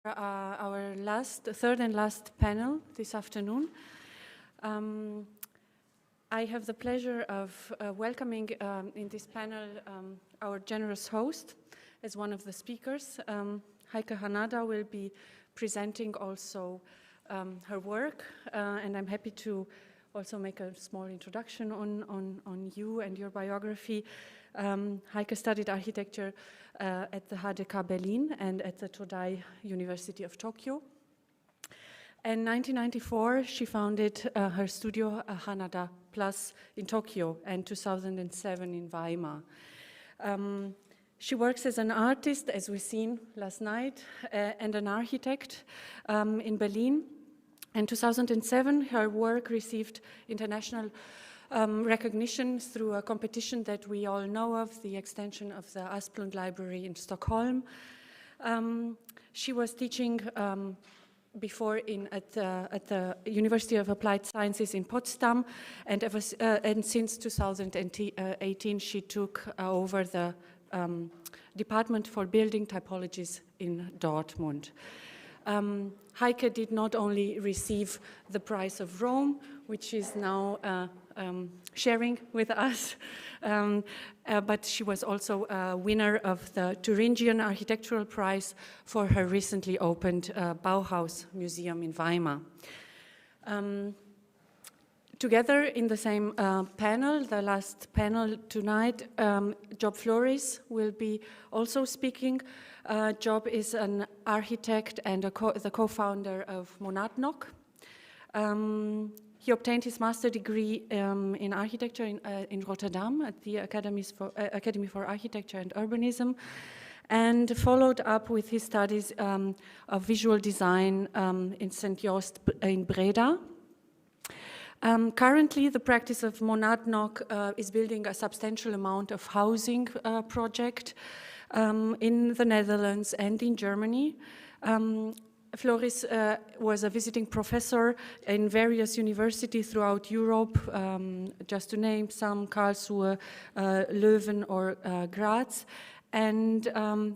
Our third and last panel this afternoon. I have the pleasure of welcoming in this panel our generous host as one of the speakers. Heike Hanada will be presenting also her work, and I'm happy to also make a small introduction on you and your biography. Heike studied architecture at the HDK Berlin and at the Todai University of Tokyo. In 1994, she founded her studio Hanada Plus in Tokyo, and 2007 in Weimar. She works as an artist, as we've seen last night, and an architect in Berlin. In 2007, her work received international recognition through a competition that we all know of, the extension of the Asplund Library in Stockholm. She was teaching before at the University of Applied Sciences in Potsdam, and since 2018 she took over the Department for Building Typologies in Dortmund. Heike did not only receive the Prize of Rome, which is now sharing with us, but she was also a winner of the Thuringian Architectural Prize for her recently opened Bauhaus Museum in Weimar. Together in the same panel, the last panel tonight, Job Floris will be also speaking. Job is an architect and the co-founder of Monadnock. He obtained his master degree in architecture in Rotterdam at the Academy for Architecture and Urbanism, and followed up with his studies of visual design in St. Joost in Breda. Currently, the practice of Monadnock is building a substantial amount of housing project in the Netherlands and in Germany. Floris was a visiting professor in various universities throughout Europe, just to name some, Karlsruhe, Leuven or Graz. And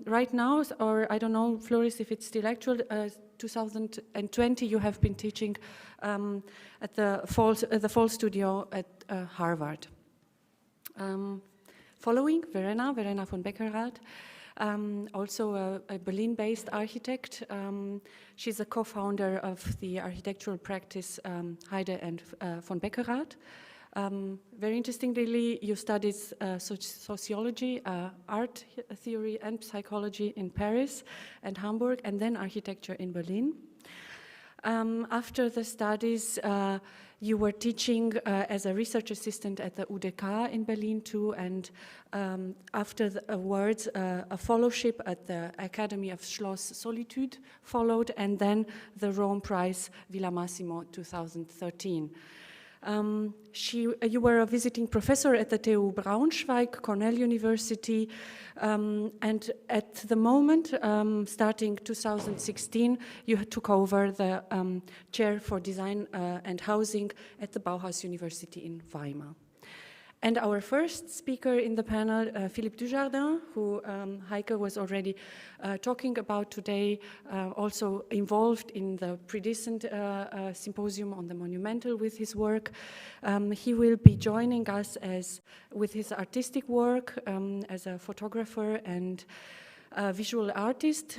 right now, or I don't know, Floris, if it's still actual, 2020 you have been teaching at the fall studio at Harvard. Following, verena von beckerath, also a Berlin-based architect. She's a co-founder of the architectural practice Heide and von Beckerath. Very interestingly, you studied sociology, art theory and psychology in Paris and Hamburg, and then architecture in Berlin. After the studies, you were teaching as a research assistant at the UDK in Berlin too, and after the awards, a fellowship at the Academy of Schloss Solitude followed, and then the Rome Prize Villa Massimo 2013. You were a visiting professor at the TU Braunschweig, Cornell University, and at the moment, starting 2016, you took over the chair for design and housing at the Bauhaus University in Weimar. And our first speaker in the panel, Philippe Dujarder, who Heike was already talking about today, also involved in the predecessant symposium on the monumental with his work. He will be joining us with his artistic work as a photographer and visual artist.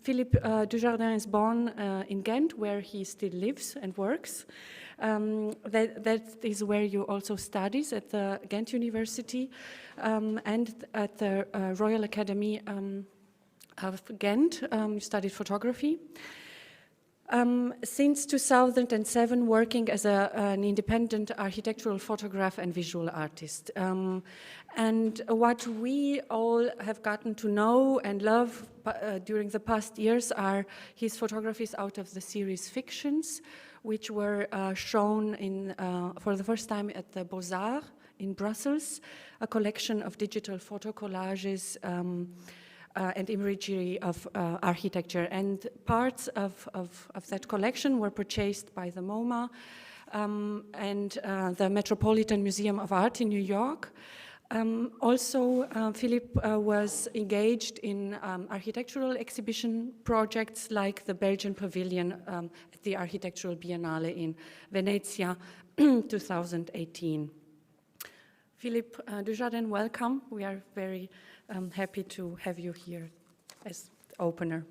Philippe Dujarder is born in Ghent, where he still lives and works. That is where you also studies at the Ghent University and at the Royal Academy of Ghent. You studied photography. Since 2007, working as an independent architectural photographer and visual artist. And what we all have gotten to know and love during the past years are his photographies out of the series Fictions, which were shown for the first time at the Beaux-Arts in Brussels, a collection of digital photo collages and imagery of architecture. And parts of that collection were purchased by the MoMA and the Metropolitan Museum of Art in New York. Also, Philippe was engaged in architectural exhibition projects like the Belgian Pavilion at the Architectural Biennale in Venezia 2018. Philippe Dujarder, welcome. We are very happy to have you here as opener.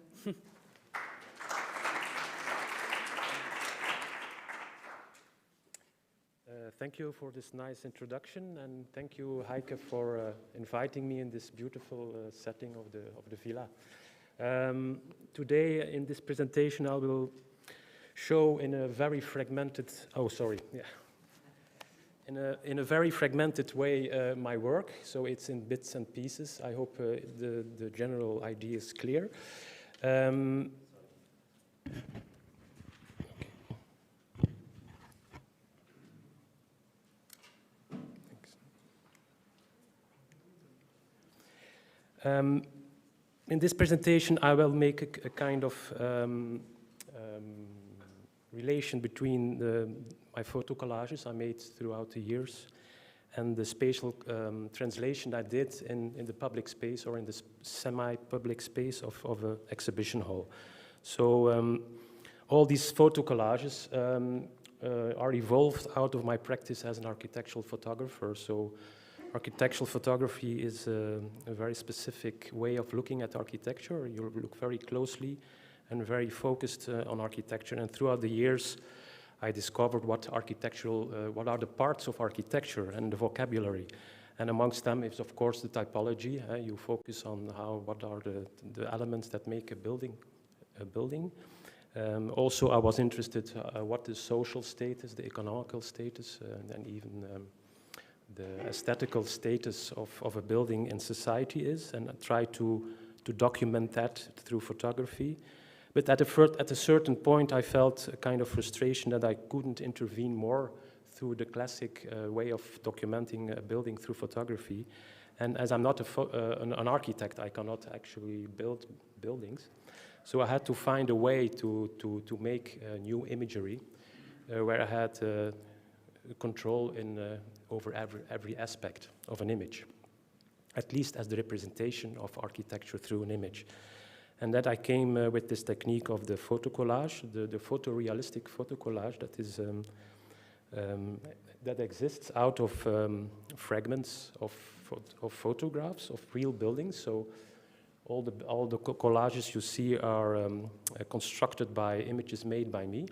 Thank you for this nice introduction, and thank you, Heike, for inviting me in this beautiful setting of the villa. Today, in this presentation, I will show in a very fragmented. In a very fragmented way my work. So it's in bits and pieces. I hope the general idea is clear. In this presentation, I will make a kind of relation between my photo collages I made throughout the years and the spatial translation I did in the public space or in the semi-public space of an exhibition hall. So all these photo collages are evolved out of my practice as an architectural photographer. So architectural photography is a very specific way of looking at architecture. You look very closely and very focused on architecture. And throughout the years, I discovered what are the parts of architecture and the vocabulary. And amongst them is, of course, the typology. You focus on what are the elements that make a building. Also, I was interested what the social status, the economical status, and even the aesthetical status of a building in society is, and I try to document that through photography. But at a certain point, I felt a kind of frustration that I couldn't intervene more through the classic way of documenting a building through photography. And as I'm not an architect, I cannot actually build buildings. So I had to find a way to make new imagery where I had control over every aspect of an image, at least as the representation of architecture through an image. And that I came with this technique of the photo collage, the photorealistic photo collage that is that exists out of fragments of photographs of real buildings. So all the collages you see are constructed by images made by me.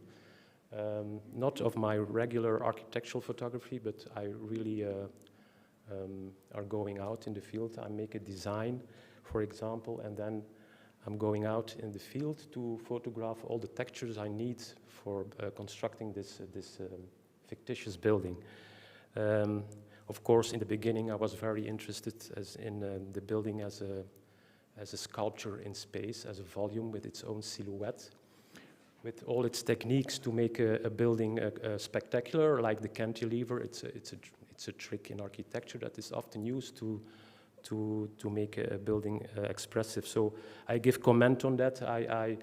Not of my regular architectural photography, but I really are going out in the field. I make a design, for example, and then I'm going out in the field to photograph all the textures I need for constructing this fictitious building. Of course, in the beginning, I was very interested in the building as a sculpture in space, as a volume with its own silhouette, with all its techniques to make a building spectacular, like the cantilever. It's a trick in architecture that is often used to make a building expressive. So I give comment on that. I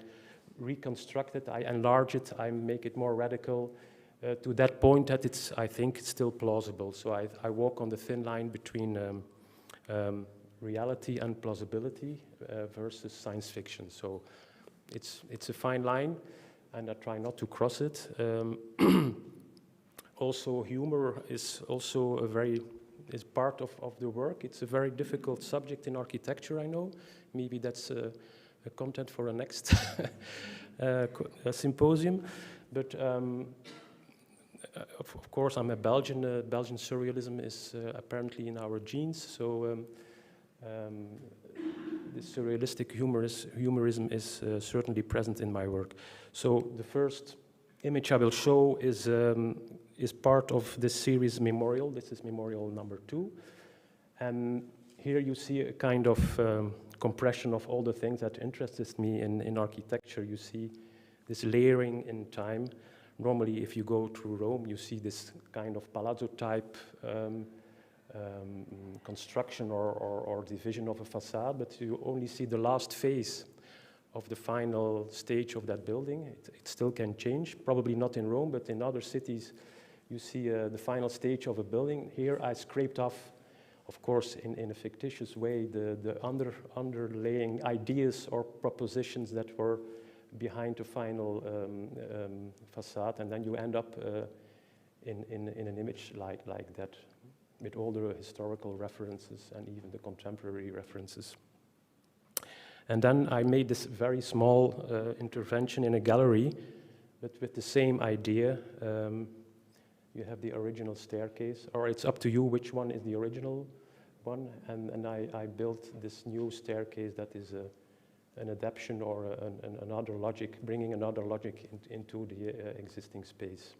reconstruct it, I enlarge it, I make it more radical to that point that I think it's still plausible. So I walk on the thin line between reality and plausibility versus science fiction. So it's a fine line, and I try not to cross it. Also, humor is also is part of the work. It's a very difficult subject in architecture, I know. Maybe that's a content for a next symposium. But of course, I'm a Belgian. Belgian surrealism is apparently in our genes. So the surrealistic humorism is certainly present in my work. So the first image I will show is part of this series Memorial. This is Memorial number 2. And here you see a kind of compression of all the things that interested me in architecture. You see this layering in time. Normally, if you go through Rome, you see this kind of palazzo-type construction or division of a facade, but you only see the last phase of the final stage of that building. It still can change, probably not in Rome, but in other cities, you see the final stage of a building. Here I scraped off of course, in a fictitious way, the underlying ideas or propositions that were behind the final facade, and then you end up in an image like that, with all the historical references and even the contemporary references. And then I made this very small intervention in a gallery, but with the same idea. You have the original staircase, or it's up to you which one is the original one, and I built this new staircase that is an adaptation or another logic, bringing another logic into the existing space.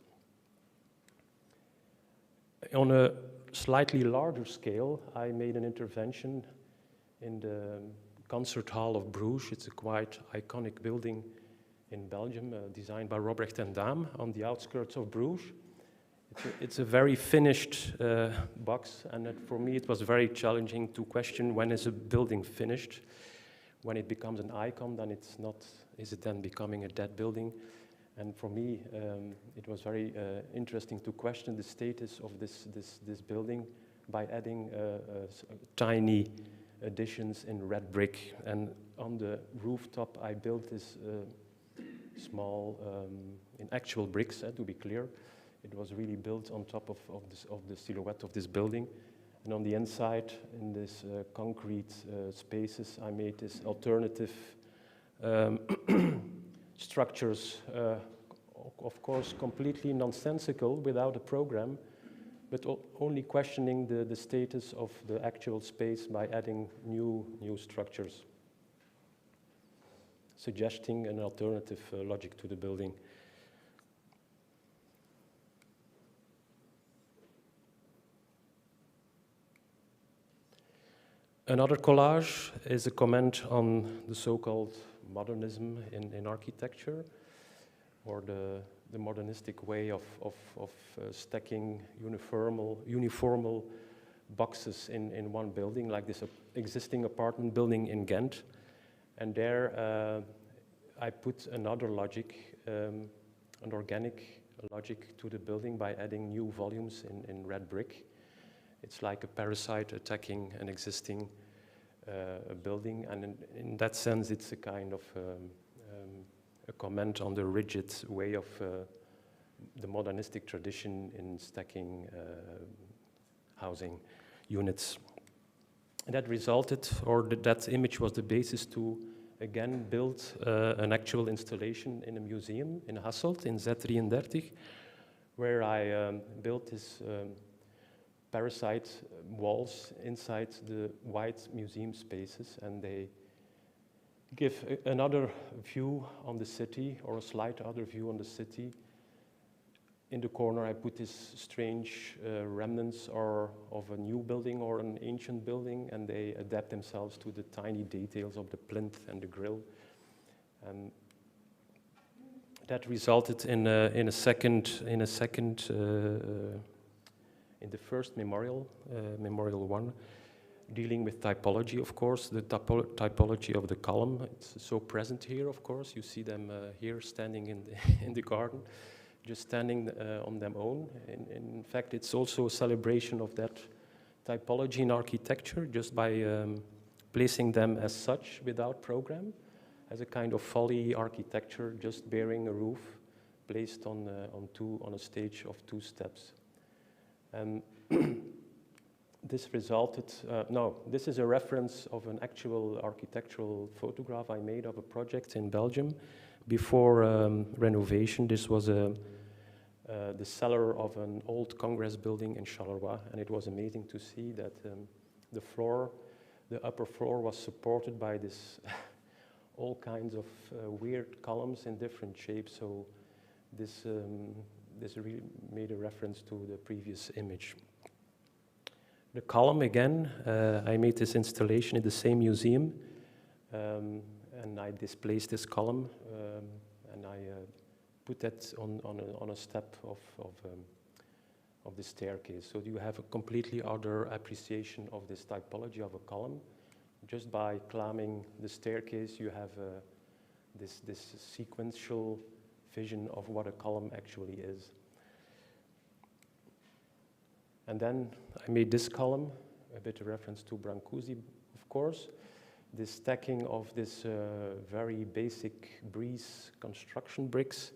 On a slightly larger scale, I made an intervention in the concert hall of Bruges. It's a quite iconic building in Belgium, designed by Robrecht and Daam on the outskirts of Bruges. It's a very finished box, and for me it was very challenging to question when is a building finished. When it becomes an icon, then it's not, is it then becoming a dead building? And for me, it was very interesting to question the status of this building by adding tiny additions in red brick. And on the rooftop, I built this small, in actual bricks, to be clear. It was really built on top of the silhouette of this building. And on the inside, in this concrete spaces, I made this alternative structures, of course, completely nonsensical without a program, but only questioning the status of the actual space by adding new structures, suggesting an alternative logic to the building. Another collage is a comment on the so-called modernism in architecture, or the modernistic way of stacking uniformal boxes in one building, like this existing apartment building in Ghent. And there I put another logic, an organic logic to the building by adding new volumes in red brick. It's like a parasite attacking an existing building, and in that sense it's a kind of a comment on the rigid way of the modernistic tradition in stacking housing units. And that resulted, or that image was the basis to again build an actual installation in a museum in Hasselt in Z33, where I built this parasite walls inside the white museum spaces, and they give another view on the city, or a slight other view on the city. In the corner I put this strange remnants of a new building or an ancient building, and they adapt themselves to the tiny details of the plinth and the grill. And that resulted in the first memorial, Memorial 1, dealing with typology, of course, the typology of the column. It's so present here, of course. You see them here standing in the garden, just standing on their own. In fact, it's also a celebration of that typology in architecture, just by placing them as such without program, as a kind of folly architecture, just bearing a roof placed on a stage of 2 steps. And this resulted, this is a reference of an actual architectural photograph I made of a project in Belgium before renovation. This was the cellar of an old Congress building in Charleroi, and it was amazing to see that the upper floor was supported by this all kinds of weird columns in different shapes. So this really made a reference to the previous image. The column, again, I made this installation in the same museum, and I displaced this column, and I put that on a step of the staircase. So you have a completely other appreciation of this typology of a column. Just by climbing the staircase, you have this sequential vision of what a column actually is. And then I made this column a bit of reference to Brancusi, of course. This stacking of this very basic breeze construction bricks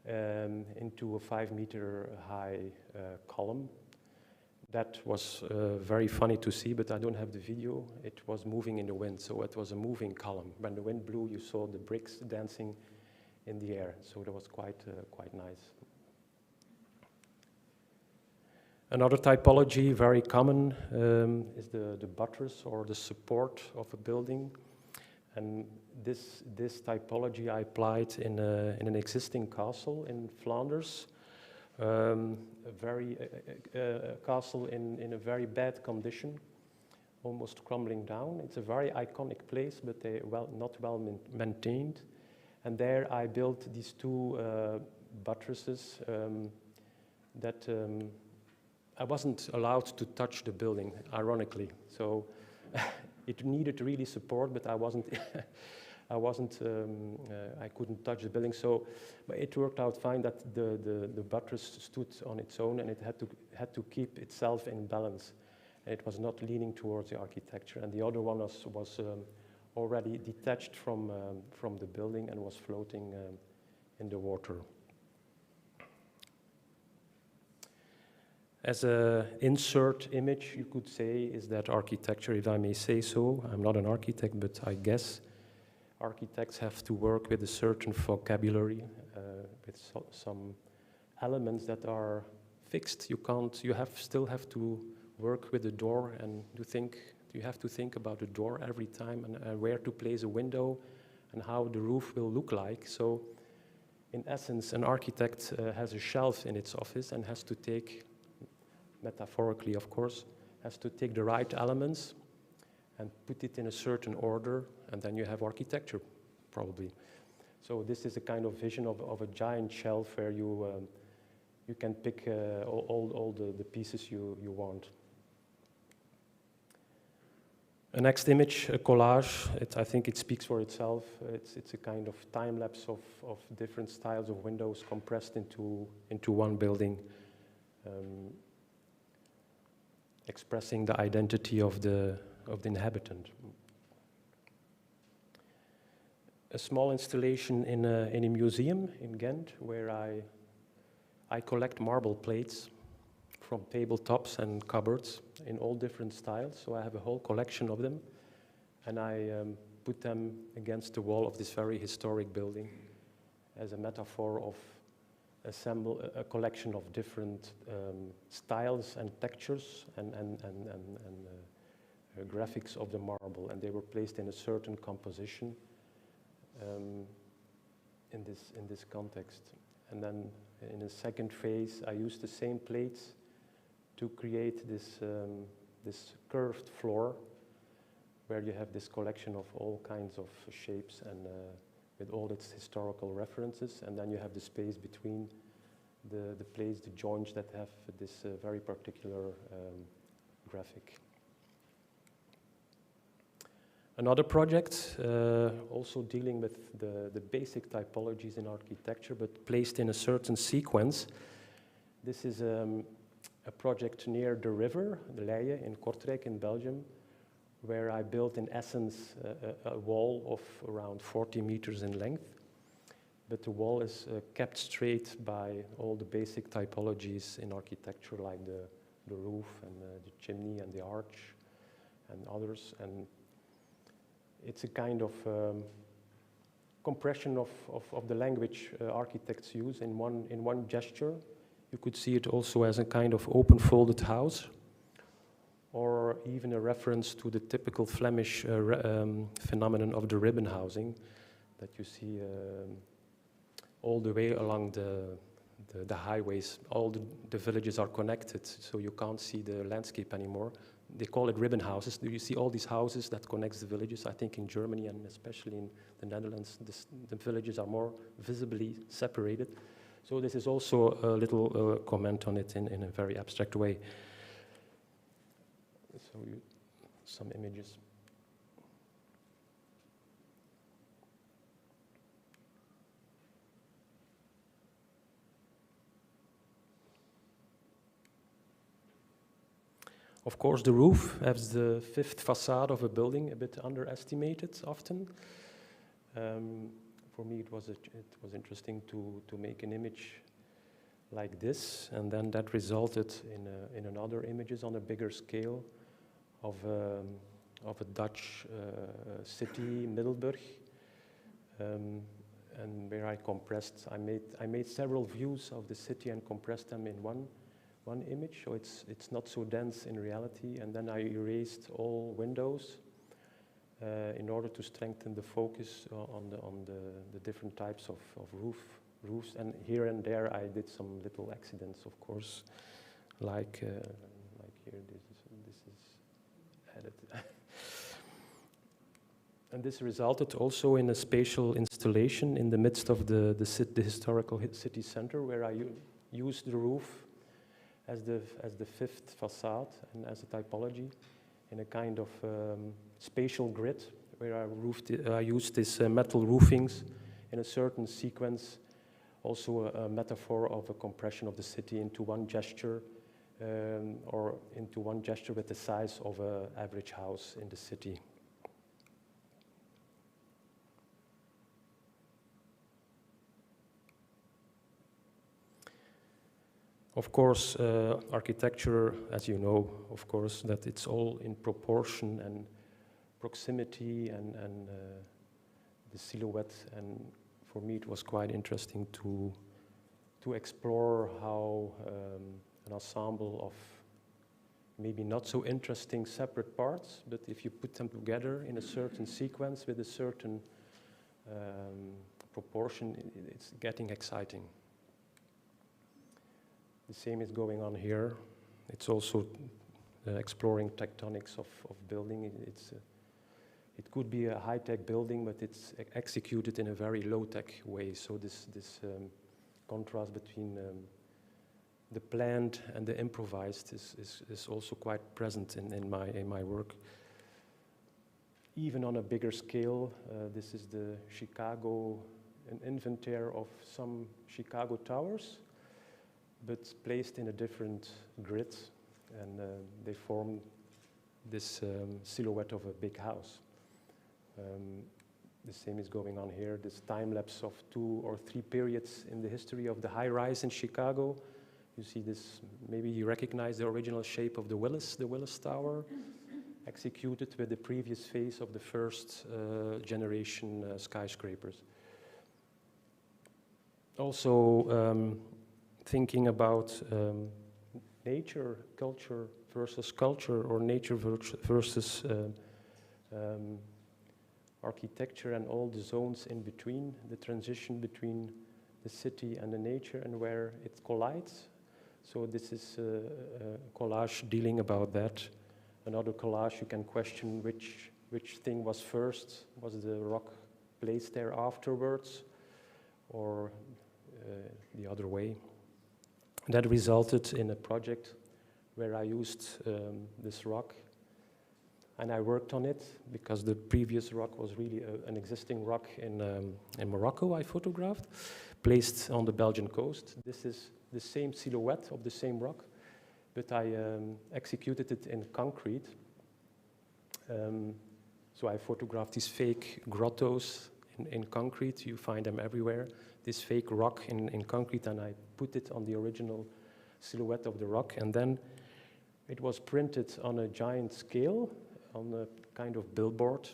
into a 5-meter high column. That was very funny to see, but I don't have the video. It was moving in the wind, so it was a moving column. When the wind blew, you saw the bricks dancing in the air, so that was quite nice. Another typology, very common, is the buttress or the support of a building. And this typology I applied in an existing castle in Flanders. A castle in a very bad condition, almost crumbling down. It's a very iconic place, but not well maintained. And there I built these two buttresses that I wasn't allowed to touch the building, ironically. So it needed really support, but I couldn't touch the building. So it worked out fine that the buttress stood on its own, and it had to keep itself in balance. And it was not leaning towards the architecture. And the other one was already detached from the building and was floating in the water. As an insert image, you could say, is that architecture, if I may say so. I'm not an architect, but I guess architects have to work with a certain vocabulary, with some elements that are fixed. You still have to work with the door, and you have to think about the door every time, and where to place a window, and how the roof will look like. So, in essence, an architect has a shelf in its office and has to take, metaphorically of course, has to take the right elements and put it in a certain order, and then you have architecture, probably. So this is a kind of vision of a giant shelf where you can pick all the pieces you want. A next image, a collage, I think it speaks for itself. It's a kind of time lapse of different styles of windows compressed into one building, expressing the identity of the inhabitant. A small installation in a museum in Ghent, where I collect marble plates from tabletops and cupboards in all different styles. So I have a whole collection of them, and I put them against the wall of this very historic building as a metaphor of a collection of different styles and textures and graphics of the marble, and they were placed in a certain composition in this context. And then in a second phase, I used the same plates to create this curved floor, where you have this collection of all kinds of shapes and with all its historical references, and then you have the space between the plates, the joints that have this very particular graphic. Another project, also dealing with the basic typologies in architecture, but placed in a certain sequence. This is a project near the river, the Leie, in Kortrijk in Belgium, where I built in essence a wall of around 40 meters in length. But the wall is kept straight by all the basic typologies in architecture, like the roof and the chimney and the arch and others. And it's a kind of compression of the language architects use in one gesture. You could see it also as a kind of open folded house, or even a reference to the typical Flemish phenomenon of the ribbon housing that you see all the way along the highways. All the villages are connected, so you can't see the landscape anymore. They call it ribbon houses. You see all these houses that connects the villages. I think in Germany and especially in the Netherlands, the villages are more visibly separated. So this is also a little comment on it in a very abstract way. So some images. Of course, the roof as the fifth facade of a building, a bit underestimated often. For me, it was interesting to make an image like this, and then that resulted in another images on a bigger scale of a Dutch city, Middelburg, and where I compressed. I made several views of the city and compressed them in one image, so it's not so dense in reality. And then I erased all windows in order to strengthen the focus on the different types of roofs. And here and there I did some little accidents, of course, like here. This is added. And this resulted also in a spatial installation in the midst of the historical city center, where I used the roof as the fifth facade and as a typology in a kind of spatial grid, where I used these metal roofings in a certain sequence, also a metaphor of a compression of the city into one gesture, or into one gesture with the size of an average house in the city. Of course, architecture, as you know, of course, that it's all in proportion and proximity and the silhouette. And for me, it was quite interesting to explore how an ensemble of maybe not so interesting separate parts, but if you put them together in a certain sequence with a certain proportion, it's getting exciting. The same is going on here. It's also exploring tectonics of building. It could be a high-tech building, but it's executed in a very low-tech way. So this contrast between the planned and the improvised is also quite present in my work. Even on a bigger scale, this is an inventory of some Chicago towers, but placed in a different grid, and they form this silhouette of a big house. The same is going on here, this time lapse of 2 or 3 periods in the history of the high rise in Chicago. You see this, maybe you recognize the original shape of the Willis Tower, executed with the previous phase of the first generation skyscrapers. Also, thinking about nature, culture versus culture, or nature versus architecture, and all the zones in between, the transition between the city and the nature, and where it collides. So this is a collage dealing about that. Another collage, you can question which thing was first. Was the rock placed there afterwards, or the other way? That resulted in a project where I used this rock, and I worked on it because the previous rock was really an existing rock in Morocco I photographed, placed on the Belgian coast. This is the same silhouette of the same rock, but I executed it in concrete. So I photographed these fake grottos in concrete. You find them everywhere. This fake rock in concrete, and I put it on the original silhouette of the rock, and then it was printed on a giant scale, on a kind of billboard,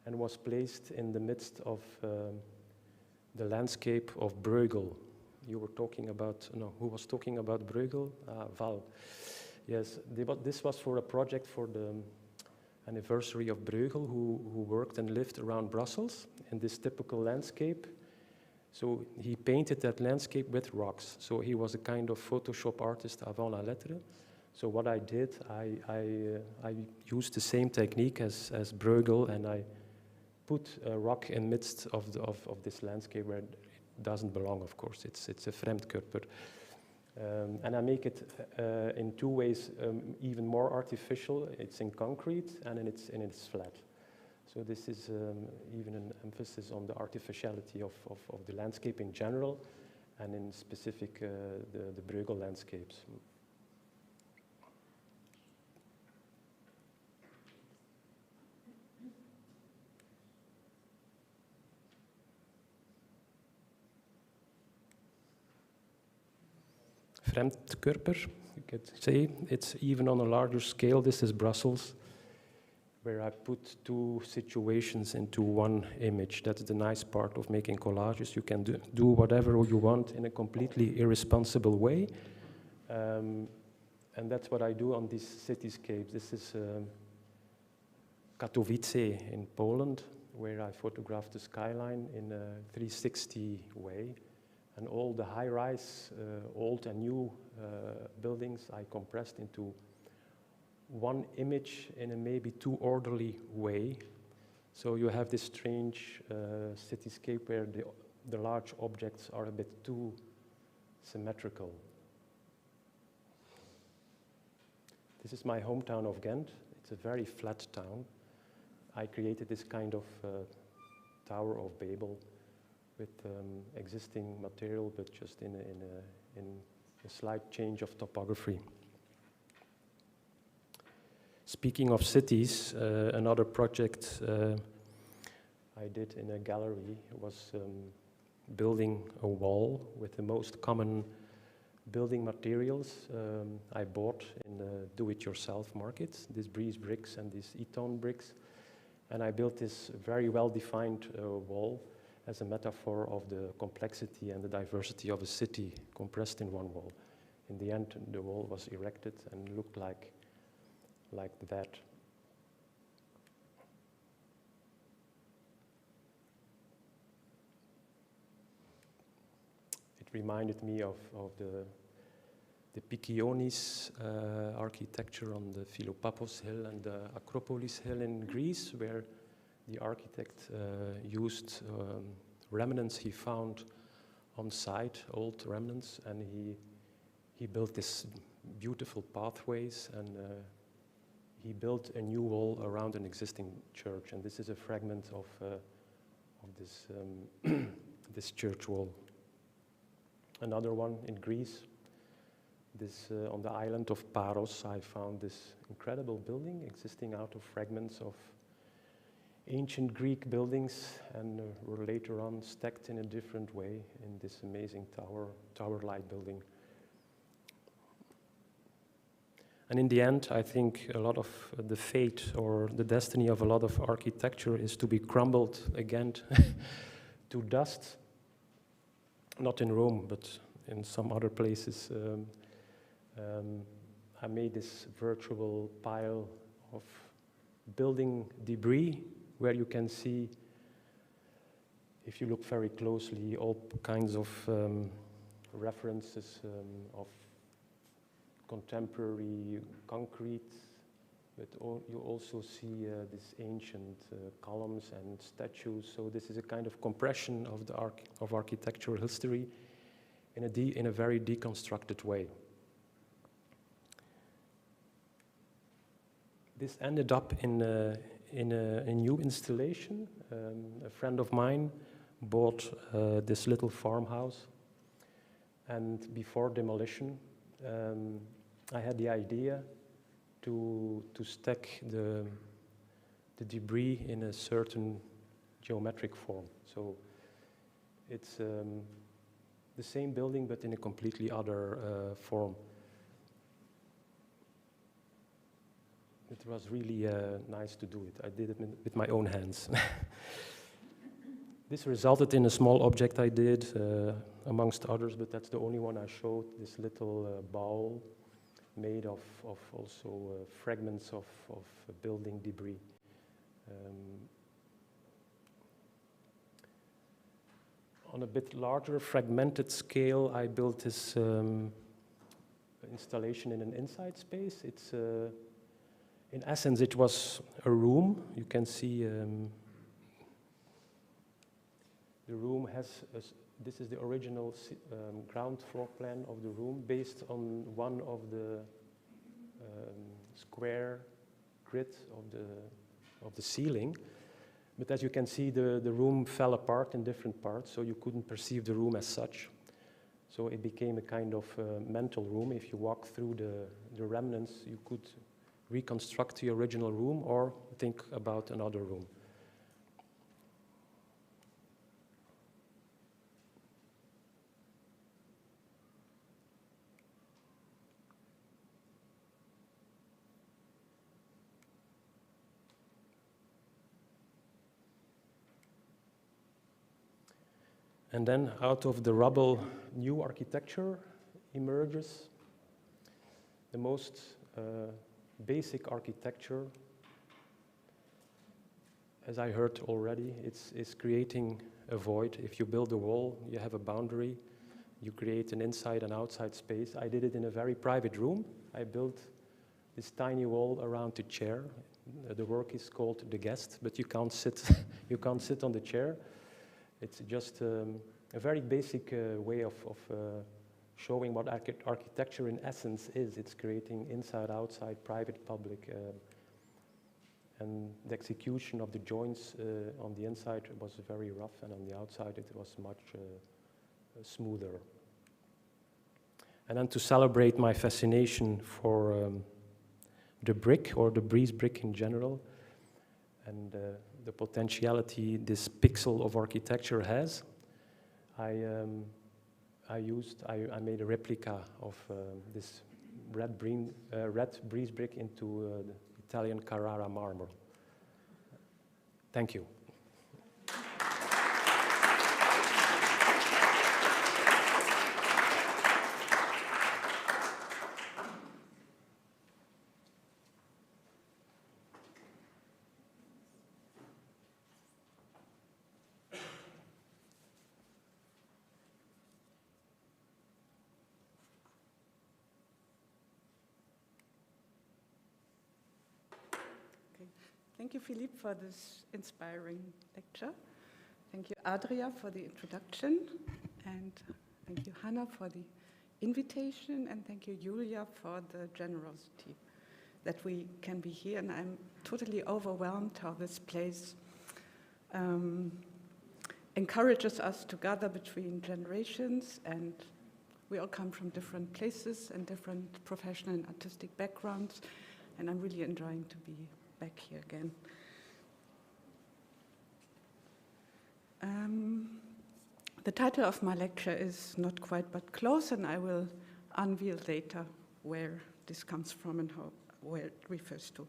and was placed in the midst of the landscape of Bruegel. You were talking about, no, who was talking about Bruegel? Val. Yes, this was for a project for the anniversary of Bruegel, who worked and lived around Brussels in this typical landscape. So he painted that landscape with rocks. So he was a kind of Photoshop artist avant la lettre. So what I did, I used the same technique as Bruegel, and I put a rock in midst of this landscape where it doesn't belong, of course. It's a fremdkörper. And I make it in 2 ways even more artificial. It's in concrete, and it's flat. So this is even an emphasis on the artificiality of the landscape in general, and in specific the Bruegel landscapes. Fremdkörper, you could say. It's even on a larger scale. This is Brussels, where I put two situations into one image. That's the nice part of making collages. You can do whatever you want in a completely irresponsible way. And that's what I do on these cityscapes. This is Katowice in Poland, where I photographed the skyline in a 360 way. And all the high-rise, old and new buildings I compressed into one image in a maybe too orderly way. So you have this strange cityscape where the large objects are a bit too symmetrical. This is my hometown of Ghent. It's a very flat town. I created this kind of Tower of Babel with existing material, but just in a slight change of topography. Speaking of cities, another project I did in a gallery was building a wall with the most common building materials I bought in the do-it-yourself market, these Breeze bricks and these Eton bricks. And I built this very well-defined wall as a metaphor of the complexity and the diversity of a city compressed in one wall. In the end, the wall was erected and looked like that. It reminded me of the Piccionis architecture on the Philopapos hill and the Acropolis hill in Greece, where the architect used remnants he found on site, old remnants, and he built this beautiful pathways, and he built a new wall around an existing church. And this is a fragment of this this church wall. Another one in Greece. This on the island of Paros, I found this incredible building existing out of fragments of ancient Greek buildings, and were later on stacked in a different way in this amazing tower-like building. And in the end, I think a lot of the fate or the destiny of a lot of architecture is to be crumbled again to dust. Not in Rome, but in some other places. I made this virtual pile of building debris where you can see, if you look very closely, all kinds of references of contemporary concrete, but you also see these ancient columns and statues. So this is a kind of compression of the architectural history in a very deconstructed way. This ended up in a new installation. A friend of mine bought this little farmhouse, and before demolition, I had the idea to stack the debris in a certain geometric form. So it's the same building, but in a completely other form. It was really nice to do it. I did it with my own hands. This resulted in a small object I did, amongst others, but that's the only one I showed, this little bowl made of also fragments of building debris. On a bit larger, fragmented scale, I built this installation in an inside space. It's in essence, it was a room. You can see the room has, this is the original ground floor plan of the room based on one of the square grid of the ceiling. But as you can see, the room fell apart in different parts, so you couldn't perceive the room as such. So it became a kind of mental room. If you walk through the remnants, you could reconstruct the original room or think about another room. And then out of the rubble, new architecture emerges. The most basic architecture, as I heard already, it's creating a void. If you build a wall, you have a boundary. You create an inside and outside space. I did it in a very private room. I built this tiny wall around the chair. The work is called The Guest, but you can't sit, you can't sit on the chair. It's just a very basic way of showing what architecture in essence is. It's creating inside, outside, private, public, and the execution of the joints on the inside was very rough, and on the outside it was much smoother. And then to celebrate my fascination for the brick, or the breeze brick in general, and the potentiality this pixel of architecture has, I made a replica of this red breeze brick into the Italian Carrara marble. Thank you. Thank you, Philippe, for this inspiring lecture. Thank you, Adria, for the introduction. And thank you, Hannah, for the invitation. And thank you, Julia, for the generosity that we can be here. And I'm totally overwhelmed how this place encourages us to gather between generations. And we all come from different places and different professional and artistic backgrounds. And I'm really enjoying to be back here again. The title of my lecture is Not Quite But Close, and I will unveil later where this comes from and where it refers to.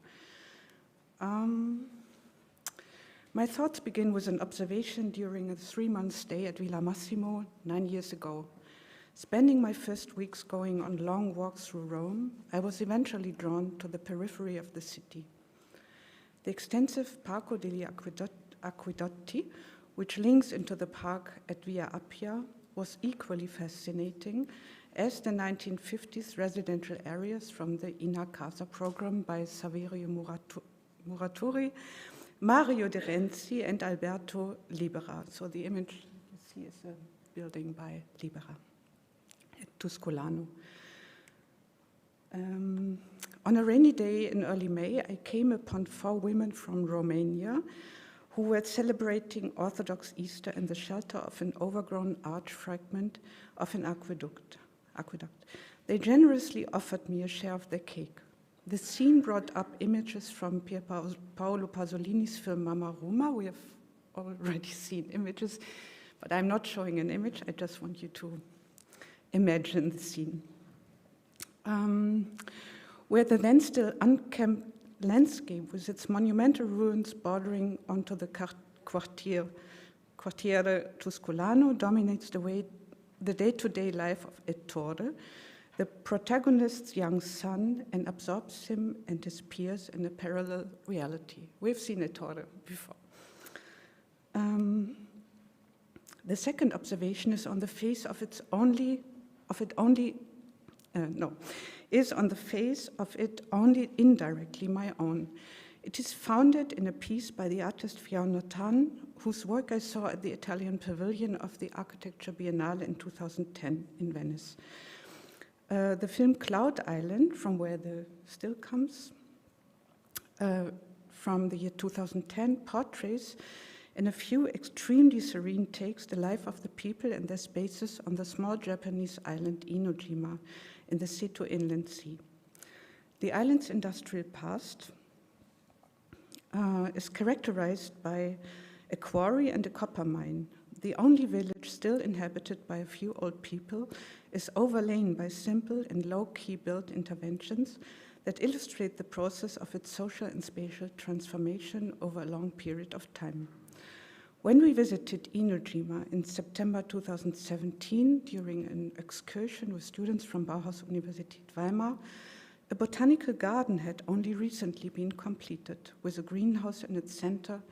My thoughts begin with an observation during a 3-month stay at Villa Massimo 9 years ago. Spending my first weeks going on long walks through Rome, I was eventually drawn to the periphery of the city. The extensive Parco degli Acquedotti, which links into the park at Via Appia, was equally fascinating as the 1950s residential areas from the Ina Casa program by Saverio Muratori, Mario De Renzi, and Alberto Libera. So the image you see is a building by Libera at Tuscolano. On a rainy day in early May, I came upon 4 women from Romania who were celebrating Orthodox Easter in the shelter of an overgrown arch fragment of an aqueduct. They generously offered me a share of their cake. The scene brought up images from Pier Paolo Pasolini's film Mamma Roma. We have already seen images, but I'm not showing an image. I just want you to imagine the scene. Where the then still unkempt landscape with its monumental ruins bordering onto the Quartiere Tuscolano dominates the day-to-day life of Ettore, the protagonist's young son, and absorbs him and his peers in a parallel reality. We've seen Ettore before. The second observation is on the face of it only indirectly my own. It is founded in a piece by the artist Fiona Tan, whose work I saw at the Italian Pavilion of the Architecture Biennale in 2010 in Venice. The film Cloud Island, from where the still comes, from the year 2010, portrays in a few extremely serene takes the life of the people and their spaces on the small Japanese island Inojima in the Seto Inland Sea. The island's industrial past is characterized by a quarry and a copper mine. The only village still inhabited by a few old people is overlain by simple and low-key built interventions that illustrate the process of its social and spatial transformation over a long period of time. When we visited Enojima in September 2017 during an excursion with students from Bauhaus-Universität Weimar, a botanical garden had only recently been completed, with a greenhouse in its center,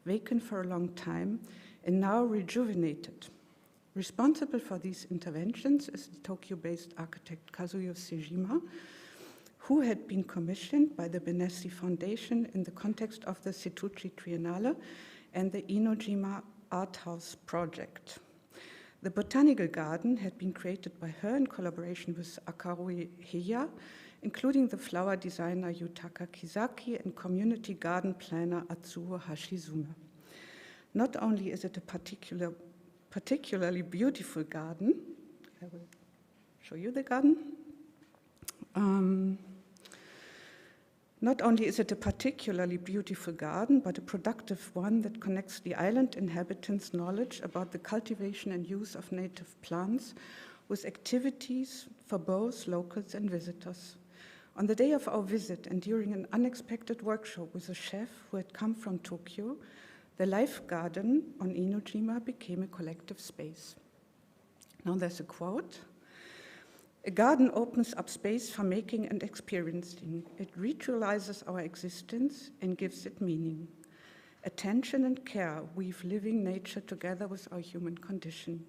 vacant for a long time, and now rejuvenated. Responsible for these interventions is the Tokyo-based architect Kazuyo Sejima, who had been commissioned by the Benessi Foundation in the context of the Setouchi Triennale and the Enojima Art House project. The botanical garden had been created by her in collaboration with Akarui Heya, including the flower designer Yutaka Kizaki and community garden planner Atsuo Hashizume. Not only is it a particularly beautiful garden, I will show you the garden. Not only is it a particularly beautiful garden, but a productive one that connects the island inhabitants' knowledge about the cultivation and use of native plants with activities for both locals and visitors. On the day of our visit and during an unexpected workshop with a chef who had come from Tokyo, the life garden on Enojima became a collective space. Now there's a quote. "A garden opens up space for making and experiencing. It ritualizes our existence and gives it meaning. Attention and care weave living nature together with our human condition.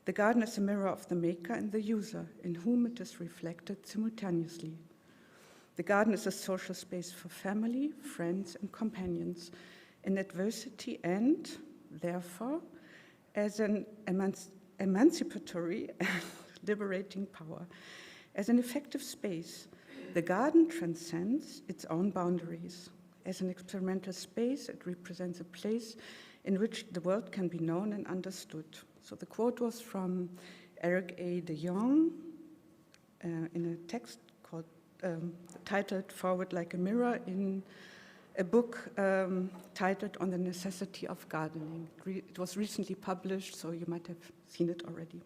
The garden is a mirror of the maker and the user, in whom it is reflected simultaneously. The garden is a social space for family, friends, and companions, in adversity and, therefore, as an emancipatory and liberating power. As an effective space, the garden transcends its own boundaries. As an experimental space, it represents a place in which the world can be known and understood." So the quote was from Eric A. de Jong in a text called, titled "Forward Like a Mirror" in a book titled "On the Necessity of Gardening." It was recently published, so you might have seen it already.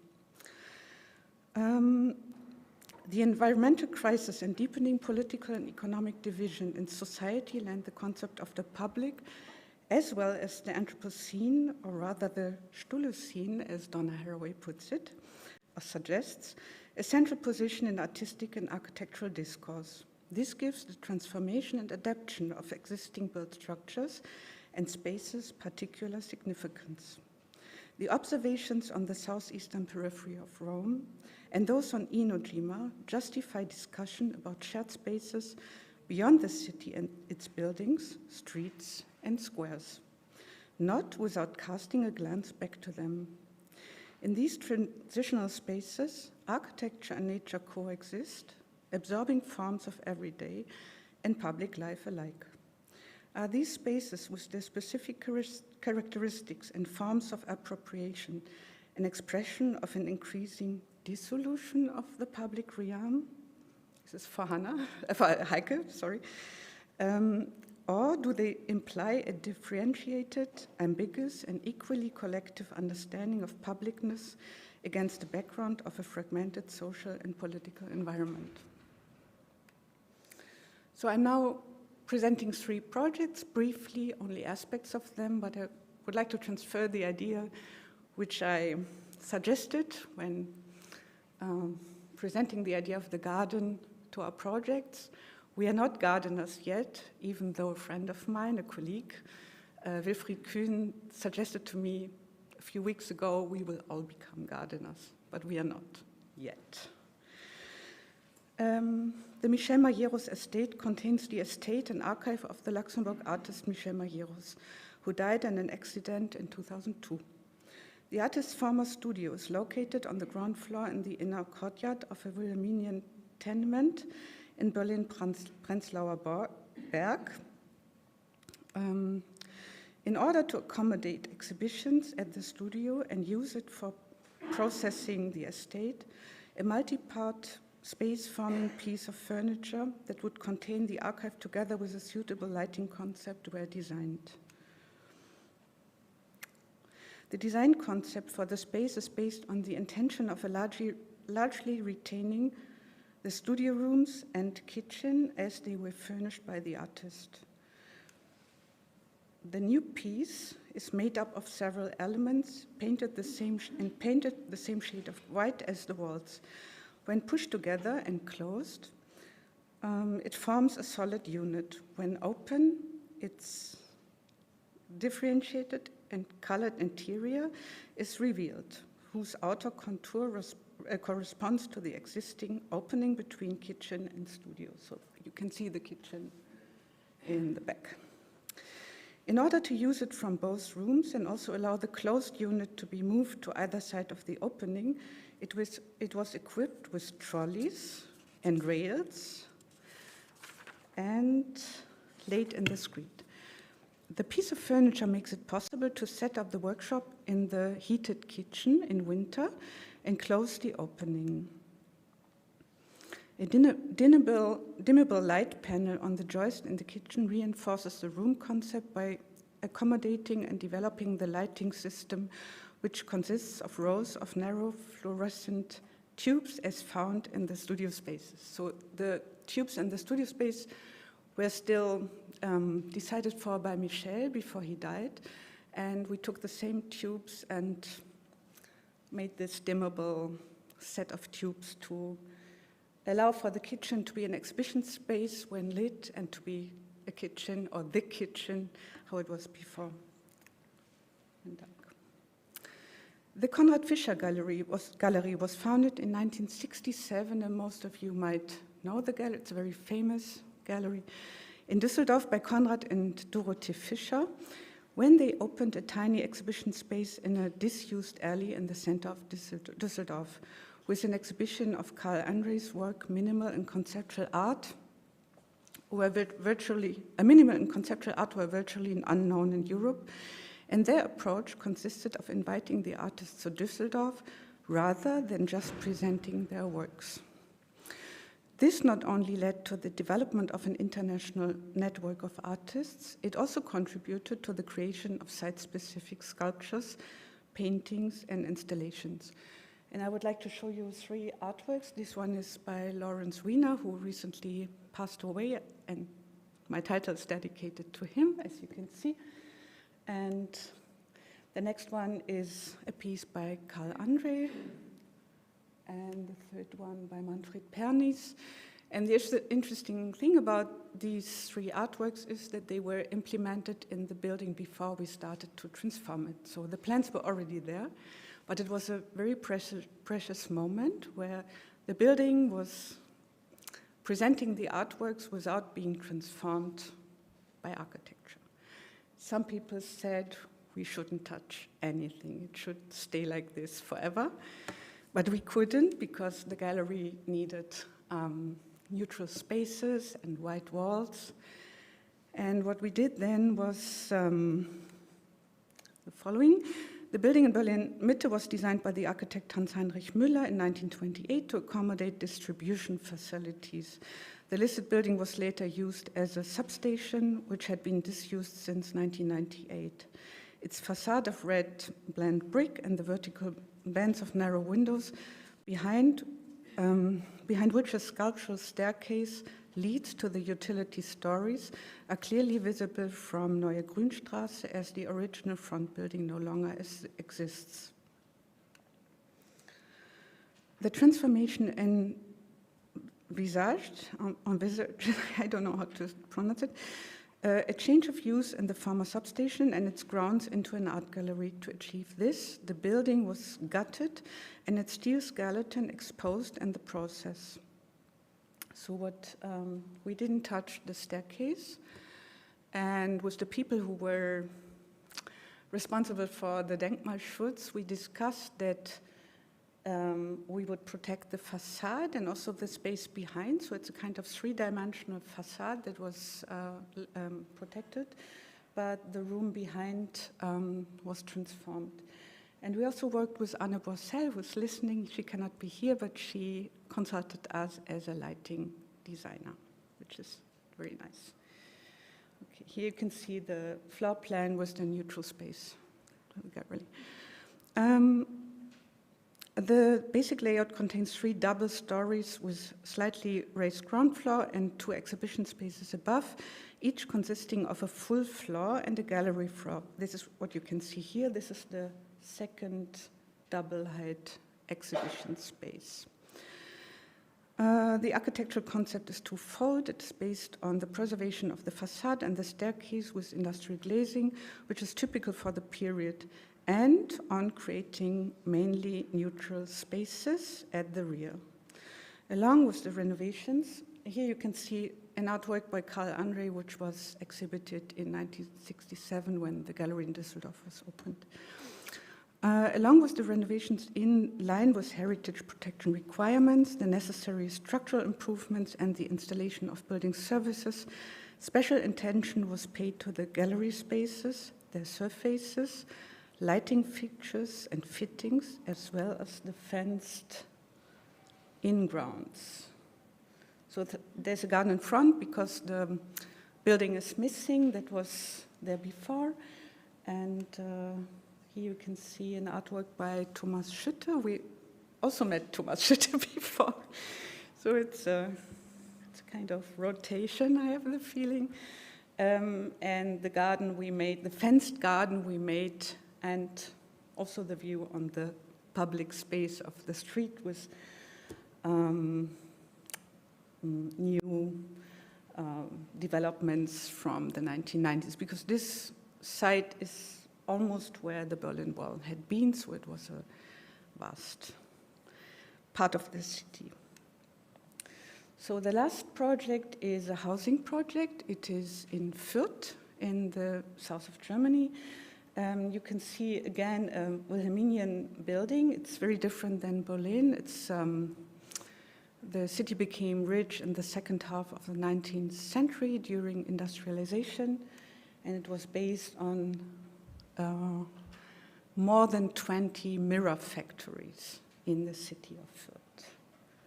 The environmental crisis and deepening political and economic division in society lend the concept of the public, as well as the Anthropocene, or rather the Stulocene, as Donna Haraway puts it, or suggests, a central position in artistic and architectural discourse. This gives the transformation and adaptation of existing built structures and spaces particular significance. The observations on the southeastern periphery of Rome and those on Enojima justify discussion about shared spaces beyond the city and its buildings, streets, and squares, not without casting a glance back to them. In these transitional spaces, architecture and nature coexist, absorbing forms of everyday and public life alike. Are these spaces with their specific characteristics and forms of appropriation an expression of an increasing dissolution of the public realm? This is for Heike, sorry. Or do they imply a differentiated, ambiguous, and equally collective understanding of publicness against the background of a fragmented social and political environment? So I'm now presenting 3 projects, briefly, only aspects of them, but I would like to transfer the idea which I suggested when presenting the idea of the garden to our projects. We are not gardeners yet, even though a friend of mine, a colleague, Wilfried Kühn, suggested to me a few weeks ago, we will all become gardeners, but we are not yet. The Michel Mailleros estate contains the estate and archive of the Luxembourg artist Michel Mailleros, who died in an accident in 2002. The artist's former studio is located on the ground floor in the inner courtyard of a Wilhelminian tenement in Berlin-Prenzlauer Berg. In order to accommodate exhibitions at the studio and use it for processing the estate, a multi-part space-forming piece of furniture that would contain the archive together with a suitable lighting concept were designed. The design concept for the space is based on the intention of a largely retaining the studio rooms and kitchen as they were furnished by the artist. The new piece is made up of several elements painted the same shade of white as the walls. When pushed together and closed, it forms a solid unit. When open, its differentiated and colored interior is revealed, whose outer contour corresponds to the existing opening between kitchen and studio. So you can see the kitchen in the back. In order to use it from both rooms and also allow the closed unit to be moved to either side of the opening, it was equipped with trolleys and rails and laid in the street. The piece of furniture makes it possible to set up the workshop in the heated kitchen in winter and close the opening. A dimmable light panel on the joist in the kitchen reinforces the room concept by accommodating and developing the lighting system, which consists of rows of narrow fluorescent tubes as found in the studio spaces. So the tubes in the studio space were still decided for by Michel before he died, and we took the same tubes and made this dimmable set of tubes to allow for the kitchen to be an exhibition space when lit and to be a kitchen, or the kitchen, how it was before. The Konrad Fischer Gallery was founded in 1967, and most of you might know the gallery. It's a very famous gallery in Düsseldorf by Konrad and Dorothee Fischer, when they opened a tiny exhibition space in a disused alley in the center of Düsseldorf, with an exhibition of Karl André's work, Minimal and Conceptual Art, were virtually unknown in Europe, and their approach consisted of inviting the artists to Düsseldorf rather than just presenting their works. This not only led to the development of an international network of artists, it also contributed to the creation of site-specific sculptures, paintings, and installations. And I would like to show you 3 artworks. This one is by Lawrence Wiener, who recently passed away, and my title is dedicated to him, as you can see. And the next one is a piece by Karl André, and the third one by Manfred Pernis. And the interesting thing about these 3 artworks is that they were implemented in the building before we started to transform it. So the plans were already there, but it was a very precious moment where the building was presenting the artworks without being transformed by architecture. Some people said we shouldn't touch anything, it should stay like this forever. But we couldn't, because the gallery needed neutral spaces and white walls. And what we did then was the following. The building in Berlin-Mitte was designed by the architect Hans-Heinrich Müller in 1928 to accommodate distribution facilities. The listed building was later used as a substation, which had been disused since 1998. Its facade of red blend brick and the vertical bands of narrow windows behind which a sculptural staircase leads to the utility stories are clearly visible from Neue Grünstraße, as the original front building no longer exists. The transformation envisaged, I don't know how to pronounce it, a change of use in the former substation and its grounds into an art gallery. To achieve this, the building was gutted and its steel skeleton exposed in the process. So we didn't touch the staircase, and with the people who were responsible for the Denkmalschutz, we discussed that we would protect the facade and also the space behind. So it's a kind of 3-dimensional facade that was protected, but the room behind was transformed. And we also worked with Anne Borsell, who's listening. She cannot be here, but she consulted us as a lighting designer, which is very nice. Okay, here you can see the floor plan with the neutral space. The basic layout contains 3 double stories with slightly raised ground floor and 2 exhibition spaces above, each consisting of a full floor and a gallery floor. This is what you can see here. This is the second double-height exhibition space. The architectural concept is twofold. It is based on the preservation of the facade and the staircase with industrial glazing, which is typical for the period, and on creating mainly neutral spaces at the rear. Along with the renovations, here you can see an artwork by Karl Andre, which was exhibited in 1967 when the gallery in Düsseldorf was opened. Along with the renovations in line with heritage protection requirements, the necessary structural improvements and the installation of building services, special attention was paid to the gallery spaces, their surfaces, lighting fixtures and fittings, as well as the fenced in-grounds. So there's a garden in front because the building is missing that was there before, and here you can see an artwork by Thomas Schütte. We also met Thomas Schütte before, so it's a kind of rotation, I have the feeling. And the garden we made, the fenced garden we made, and also the view on the public space of the street with new developments from the 1990s, because this site is almost where the Berlin Wall had been, so it was a vast part of the city. So the last project is a housing project. It is in Fürth, in the south of Germany. You can see again a Wilhelminian building. It's very different than Berlin. It's the city became rich in the second half of the 19th century during industrialization, and it was based on more than 20 mirror factories in the city of Fürth.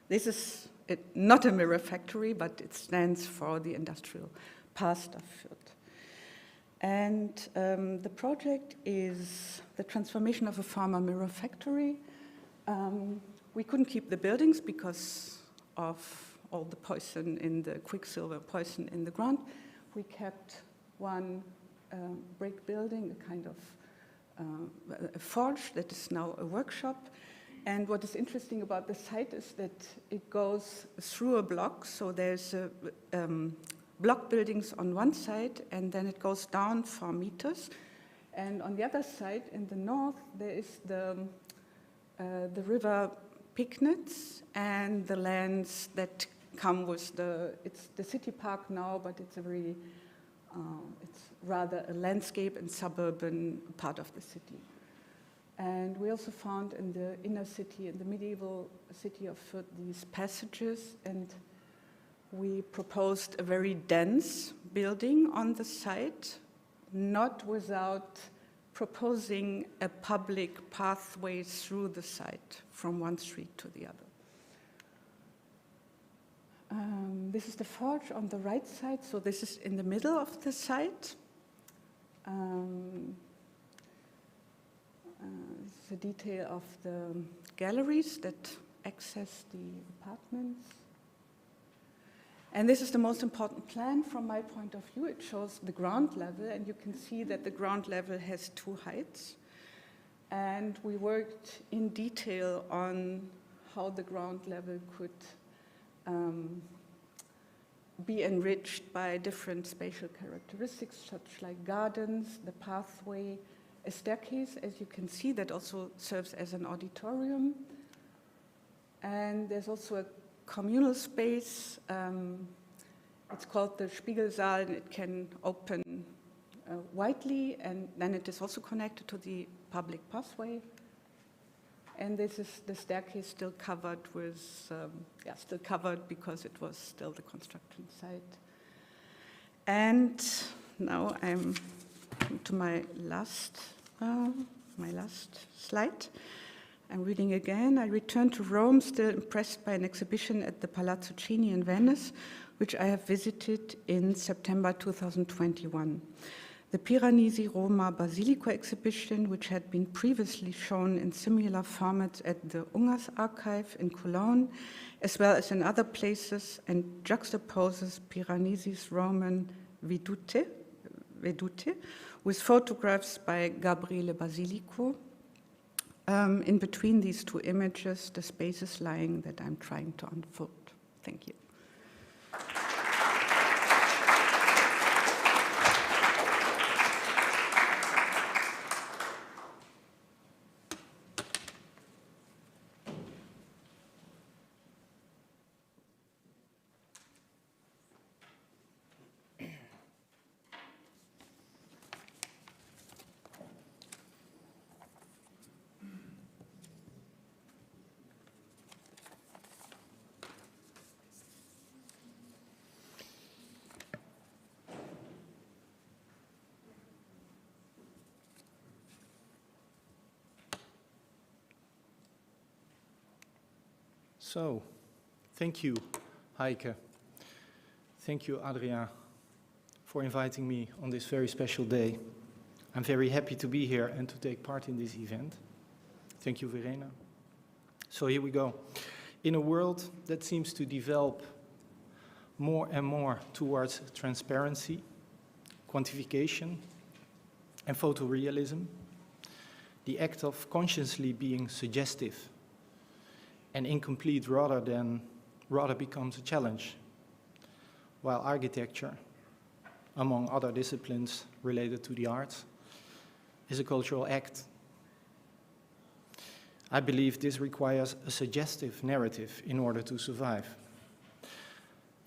This is not a mirror factory, but it stands for the industrial past of Fürth. And the project is the transformation of a former mirror factory. We couldn't keep the buildings because of all the poison in the quicksilver poison in the ground. We kept one brick building, a kind of a forge that is now a workshop. And what is interesting about the site is that it goes through a block, so there's block buildings on one side, and then it goes down 4 meters. And on the other side, in the north, there is the river Pignitz and the lands that come with it's the city park now, but it's a very, it's rather a landscape and suburban part of the city. And we also found in the inner city, in the medieval city of Fürth, these passages, and we proposed a very dense building on the site, not without proposing a public pathway through the site from one street to the other. This is the forge on the right side, so this is in the middle of the site. This is a detail of the galleries that access the apartments. And this is the most important plan from my point of view. It shows the ground level, and you can see that the ground level has 2 heights. And we worked in detail on how the ground level could be enriched by different spatial characteristics, such like gardens, the pathway, a staircase, as you can see, that also serves as an auditorium. And there's also a communal space. It's called the Spiegelsaal, and it can open widely, and then it is also connected to the public pathway. And this is the staircase still covered with, still covered because it was still the construction site. And now I'm to my last slide. I'm reading again. I returned to Rome, still impressed by an exhibition at the Palazzo Chini in Venice, which I have visited in September 2021. The Piranesi Roma Basilico exhibition, which had been previously shown in similar formats at the Ungers Archive in Cologne, as well as in other places, and juxtaposes Piranesi's Roman Vedute, with photographs by Gabriele Basilico. In between these two images, the space is lying that I'm trying to unfold. Thank you. So, thank you, Heike. Thank you, Adria, for inviting me on this very special day. I'm very happy to be here and to take part in this event. Thank you, Verena. So here we go. In a world that seems to develop more and more towards transparency, quantification, and photorealism, the act of consciously being suggestive and incomplete rather becomes a challenge, while architecture, among other disciplines related to the arts, is a cultural act. I believe this requires a suggestive narrative in order to survive.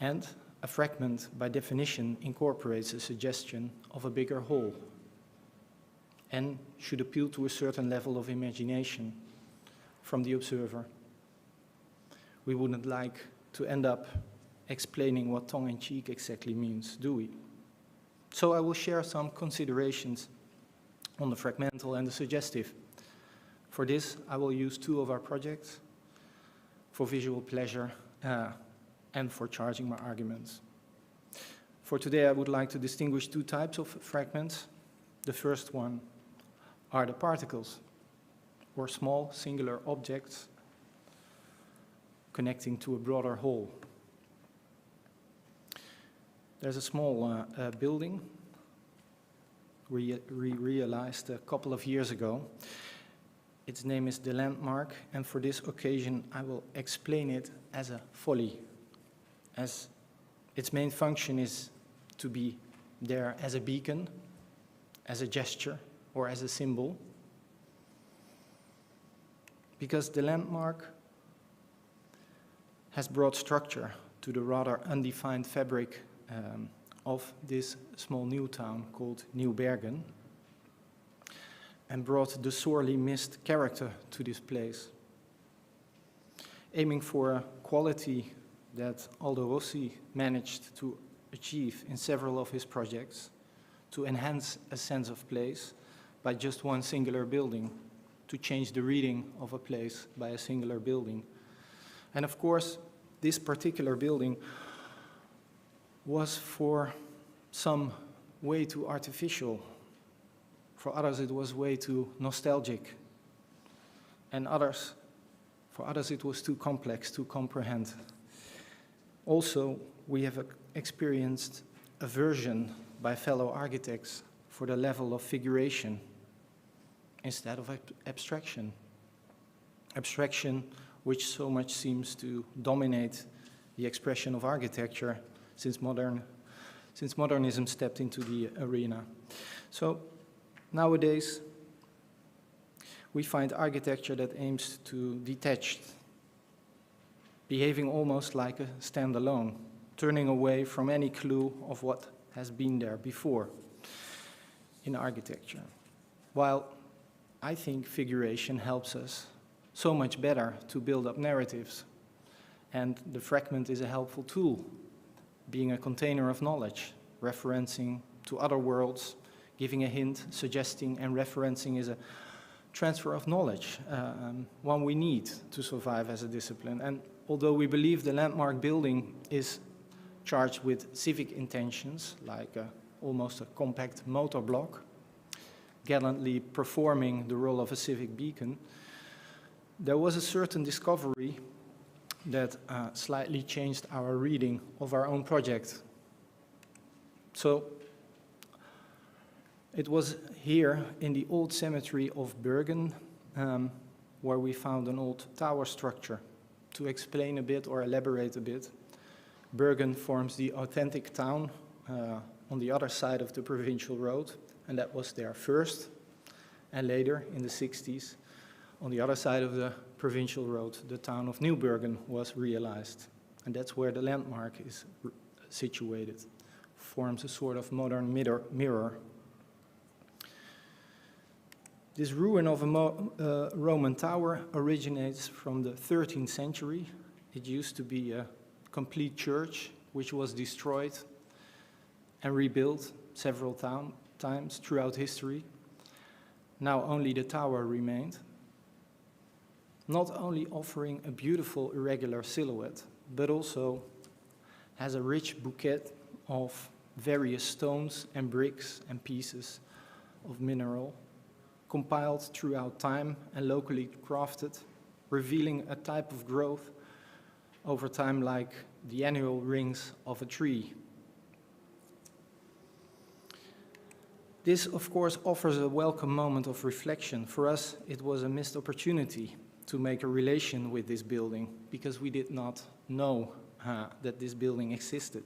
And a fragment, by definition, incorporates a suggestion of a bigger whole and should appeal to a certain level of imagination from the observer. We wouldn't like to end up explaining what tongue-in-cheek exactly means, do we? So I will share some considerations on the fragmental and the suggestive. For this, I will use two of our projects for visual pleasure and for charging my arguments. For today, I would like to distinguish two types of fragments. The first one are the particles, or small singular objects connecting to a broader whole. There's a small building we realized a couple of years ago. Its name is The Landmark, and for this occasion I will explain it as a folly, as its main function is to be there as a beacon, as a gesture, or as a symbol. Because the landmark has brought structure to the rather undefined fabric of this small new town called New Bergen, and brought the sorely missed character to this place, aiming for a quality that Aldo Rossi managed to achieve in several of his projects, to enhance a sense of place by just one singular building, to change the reading of a place by a singular building. And of course, this particular building was for some way too artificial. For others, it was way too nostalgic. And for others, it was too complex to comprehend. Also, we have experienced aversion by fellow architects for the level of figuration instead of abstraction. Abstraction, which so much seems to dominate the expression of architecture since modernism stepped into the arena. So nowadays, we find architecture that aims to detach, behaving almost like a standalone, turning away from any clue of what has been there before in architecture. While I think figuration helps us so much better to build up narratives, and the fragment is a helpful tool, being a container of knowledge, referencing to other worlds, giving a hint, suggesting and referencing is a transfer of knowledge, one we need to survive as a discipline. And although we believe the landmark building is charged with civic intentions, like almost a compact motor block, gallantly performing the role of a civic beacon, there was a certain discovery that slightly changed our reading of our own project. So it was here in the old cemetery of Bergen where we found an old tower structure. To explain a bit or elaborate a bit, Bergen forms the authentic town on the other side of the provincial road, and that was there first, and later in the 60s, on the other side of the provincial road, the town of New Bergen was realized, and that's where the landmark is situated. Forms a sort of modern mirror. This ruin of a Roman tower originates from the 13th century. It used to be a complete church, which was destroyed and rebuilt several times throughout history. Now only the tower remained, not only offering a beautiful irregular silhouette, but also has a rich bouquet of various stones and bricks and pieces of mineral, compiled throughout time and locally crafted, revealing a type of growth over time like the annual rings of a tree. This, of course, offers a welcome moment of reflection. For us, it was a missed opportunity to make a relation with this building because we did not know that this building existed.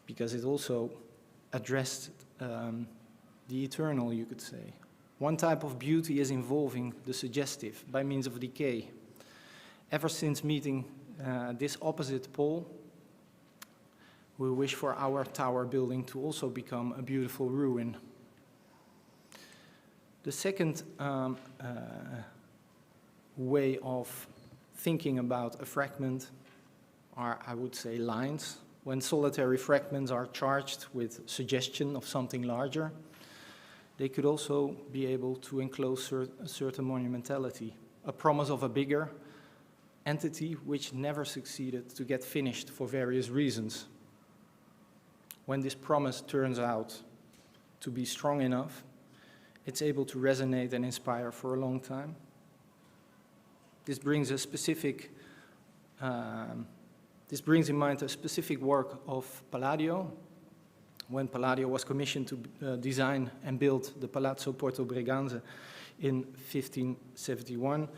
Because it also addressed the eternal, you could say. One type of beauty is involving the suggestive by means of decay. Ever since meeting this opposite pole, we wish for our tower building to also become a beautiful ruin. The second way of thinking about a fragment are, I would say, lines. When solitary fragments are charged with suggestion of something larger, they could also be able to enclose a certain monumentality, a promise of a bigger entity which never succeeded to get finished for various reasons. When this promise turns out to be strong enough, it's able to resonate and inspire for a long time. This brings in mind a specific work of Palladio, when Palladio was commissioned to design and build the Palazzo Porto Breganze in 1571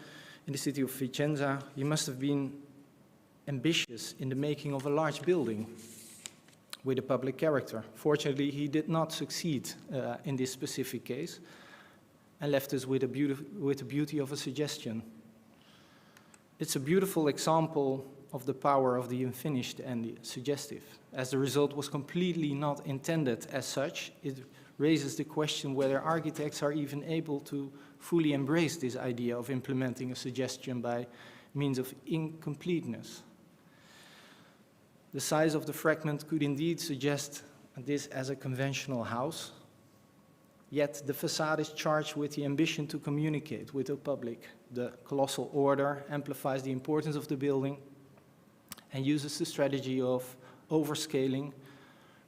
in the city of Vicenza. He must have been ambitious in the making of a large building with a public character. Fortunately, he did not succeed in this specific case and left us with the beauty of a suggestion. It's a beautiful example of the power of the unfinished and the suggestive. As the result was completely not intended as such, it raises the question whether architects are even able to fully embrace this idea of implementing a suggestion by means of incompleteness. The size of the fragment could indeed suggest this as a conventional house, yet the facade is charged with the ambition to communicate with the public. The colossal order amplifies the importance of the building and uses the strategy of overscaling,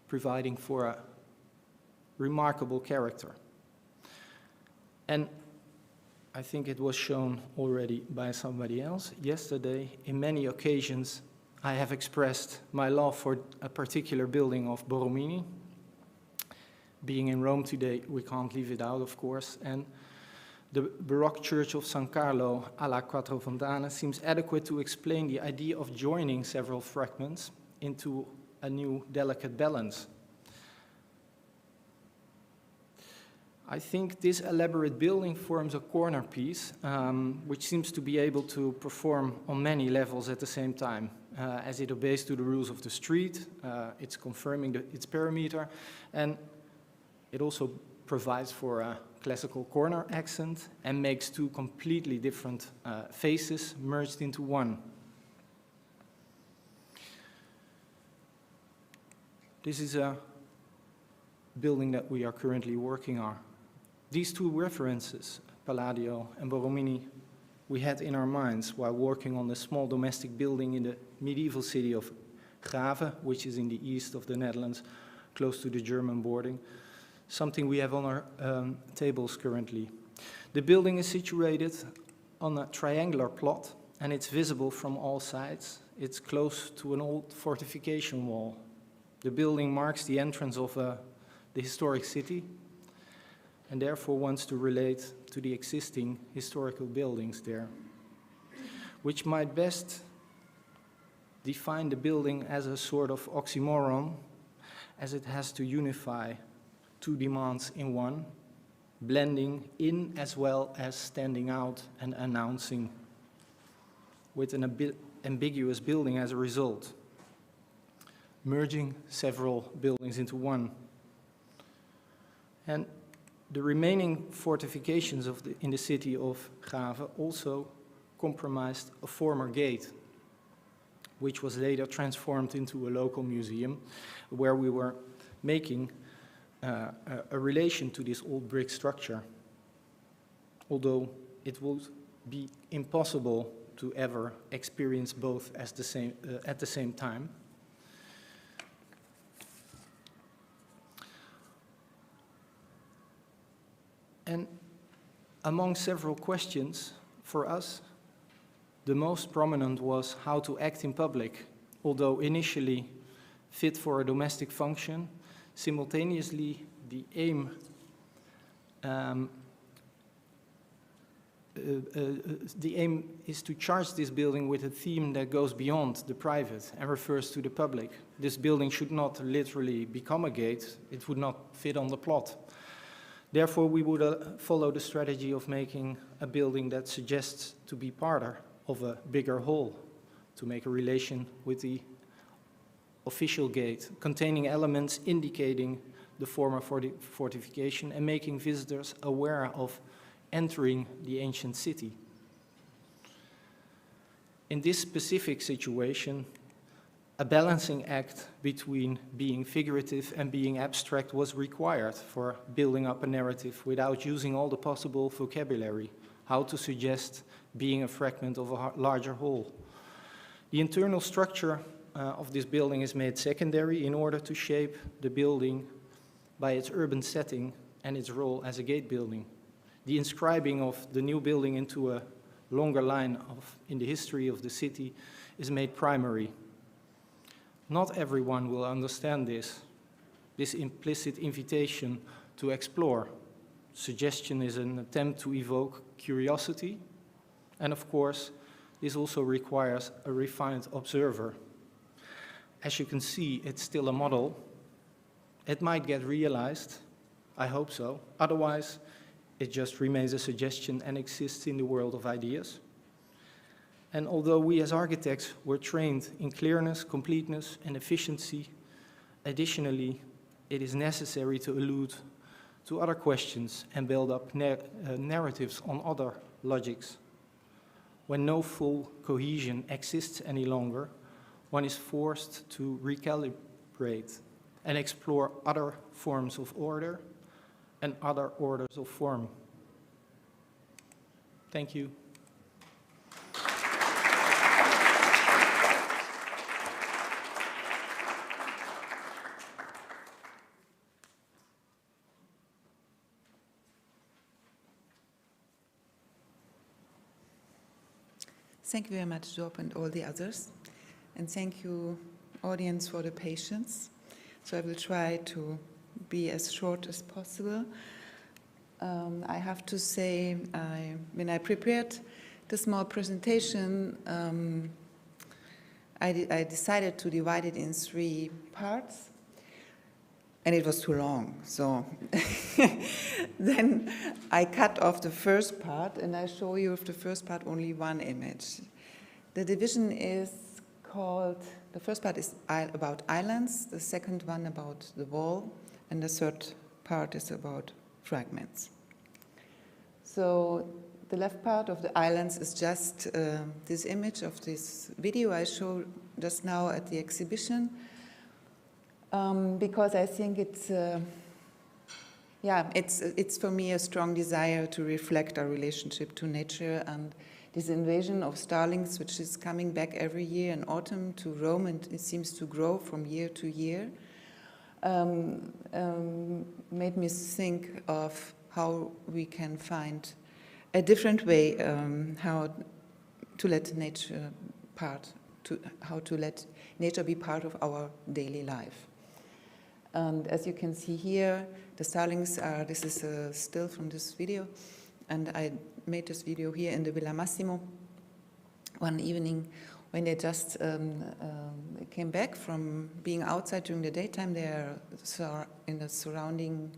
providing for a remarkable character. And I think it was shown already by somebody else yesterday. In many occasions, I have expressed my love for a particular building of Borromini. Being in Rome today, we can't leave it out, of course, and the Baroque church of San Carlo alla Quattro Fontane seems adequate to explain the idea of joining several fragments into a new delicate balance. I think this elaborate building forms a corner piece, which seems to be able to perform on many levels at the same time. As it obeys to the rules of the street, it's confirming its perimeter, and it also provides for a classical corner accent and makes two completely different faces merged into one. This is a building that we are currently working on. These two references, Palladio and Borromini, we had in our minds while working on the small domestic building in the medieval city of Grave, which is in the east of the Netherlands, close to the German border. Something we have on our tables currently. The building is situated on a triangular plot and it's visible from all sides. It's close to an old fortification wall. The building marks the entrance of the historic city and therefore wants to relate to the existing historical buildings there, which might best define the building as a sort of oxymoron, as it has to unify two demands in one, blending in as well as standing out and announcing, with an ambiguous building as a result, merging several buildings into one. And the remaining fortifications in the city of Grave also comprised a former gate, which was later transformed into a local museum, where we were making a relation to this old brick structure, although it would be impossible to ever experience both at the same time. And among several questions for us, the most prominent was how to act in public, although initially fit for a domestic function. Simultaneously, the aim is to charge this building with a theme that goes beyond the private and refers to the public. This building should not literally become a gate. It would not fit on the plot. Therefore, we would follow the strategy of making a building that suggests to be part of a bigger whole, to make a relation with the official gate, containing elements indicating the former fortification and making visitors aware of entering the ancient city. In this specific situation, a balancing act between being figurative and being abstract was required for building up a narrative without using all the possible vocabulary, how to suggest being a fragment of a larger whole. The internal structure of this building is made secondary in order to shape the building by its urban setting and its role as a gate building. The inscribing of the new building into a longer line in the history of the city is made primary. Not everyone will understand this implicit invitation to explore. Suggestion is an attempt to evoke curiosity, and of course, this also requires a refined observer. As you can see, it's still a model. It might get realized, I hope so. Otherwise, it just remains a suggestion and exists in the world of ideas. And although we as architects were trained in clearness, completeness, and efficiency, additionally, it is necessary to allude to other questions and build up narratives on other logics. When no full cohesion exists any longer, one is forced to recalibrate and explore other forms of order and other orders of form. Thank you. Thank you very much, Job, and all the others. And thank you, audience, for the patience. So I will try to be as short as possible. I have to say, when I prepared the small presentation, I decided to divide it in 3 parts. And it was too long, so then I cut off the first part, and I show you of the first part only one image. The division is called, the first part is about islands, the second one about the wall, and the third part is about fragments. So the left part of the islands is just this image of this video I showed just now at the exhibition. Because I think it's for me a strong desire to reflect our relationship to nature, and this invasion of starlings, which is coming back every year in autumn to Rome, and it seems to grow from year to year, made me think of how we can find a different way how to let nature how to let nature be part of our daily life. And as you can see here, the starlings are, this is a still from this video, and I made this video here in the Villa Massimo one evening when they just came back from being outside during the daytime. They are in the surrounding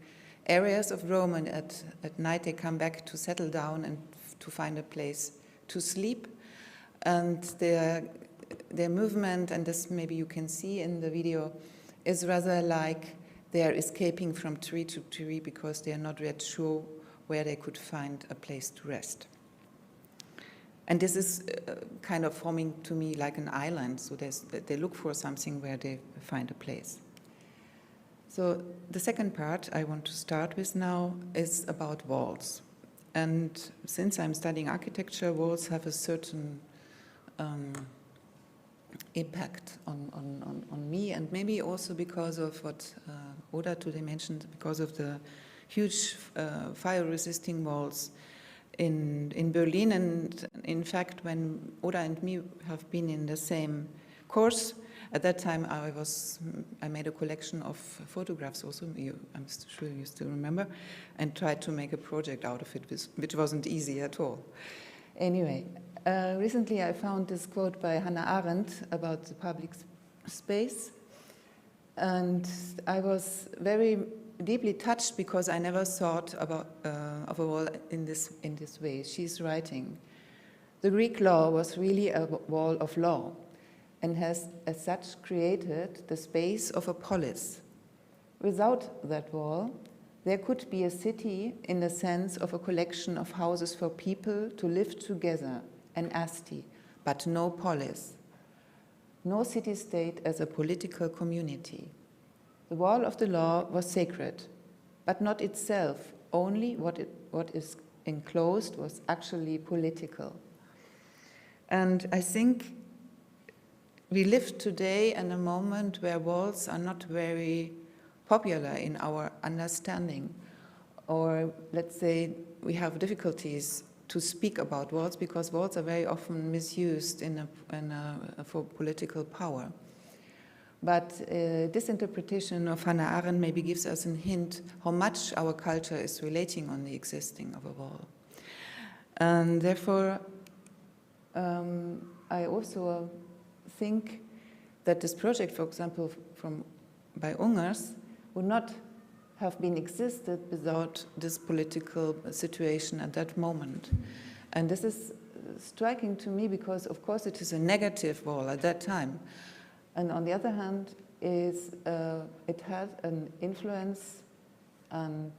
areas of Rome, and at night they come back to settle down and to find a place to sleep. And their movement, and this maybe you can see in the video, is rather like they are escaping from tree to tree because they are not yet sure where they could find a place to rest. And this is kind of forming to me like an island, so they look for something where they find a place. So the second part I want to start with now is about walls. And since I'm studying architecture, walls have a certain impact on me, and maybe also because of what Oda today mentioned, because of the huge fire-resisting walls in Berlin. And in fact, when Oda and me have been in the same course, at that time I made a collection of photographs also, I'm sure you still remember, and tried to make a project out of it, which wasn't easy at all. Anyway, recently I found this quote by Hannah Arendt about the public space, and I was very deeply touched because I never thought about, of a wall in this way. She's writing, "The Greek law was really a wall of law and has as such created the space of a polis. Without that wall, there could be a city in the sense of a collection of houses for people to live together, an asti, but no polis. No city-state as a political community. The wall of the law was sacred, but not itself, only what is enclosed was actually political." And I think we live today in a moment where walls are not very popular in our understanding, or let's say we have difficulties to speak about walls because walls are very often misused for political power. But this interpretation of Hannah Arendt maybe gives us a hint how much our culture is relating on the existing of a wall. And therefore, I also think that this project, for example, by Ungers, would not have been existed without this political situation at that moment. And this is striking to me because, of course, it is a negative wall at that time. And on the other hand, it had an influence and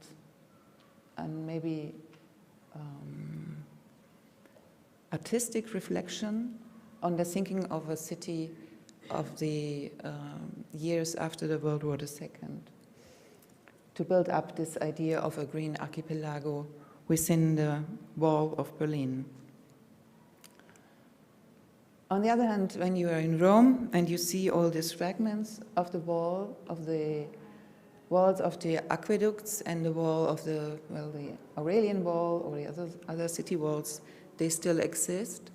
maybe artistic reflection on the thinking of a city of the years after the World War II, to build up this idea of a green archipelago within the wall of Berlin. On the other hand, when you are in Rome and you see all these fragments of the wall, of the walls of the aqueducts and the wall of the Aurelian wall or the other city walls, they still exist.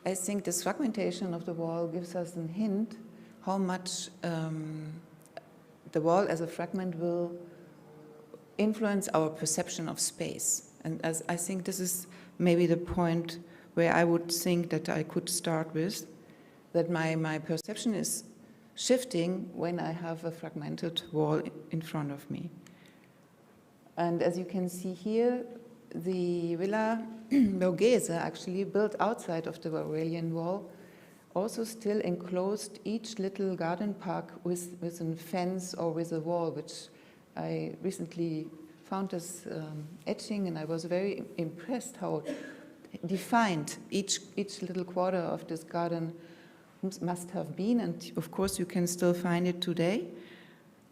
I think this fragmentation of the wall gives us a hint how much the wall as a fragment will influence our perception of space. And as I think this is maybe the point where I would think that I could start with, that my perception is shifting when I have a fragmented wall in front of me. And as you can see here, the Villa Borghese, actually built outside of the Aurelian wall, also still enclosed each little garden park with a fence or with a wall, which I recently found this etching, and I was very impressed how defined each little quarter of this garden must have been, and of course you can still find it today.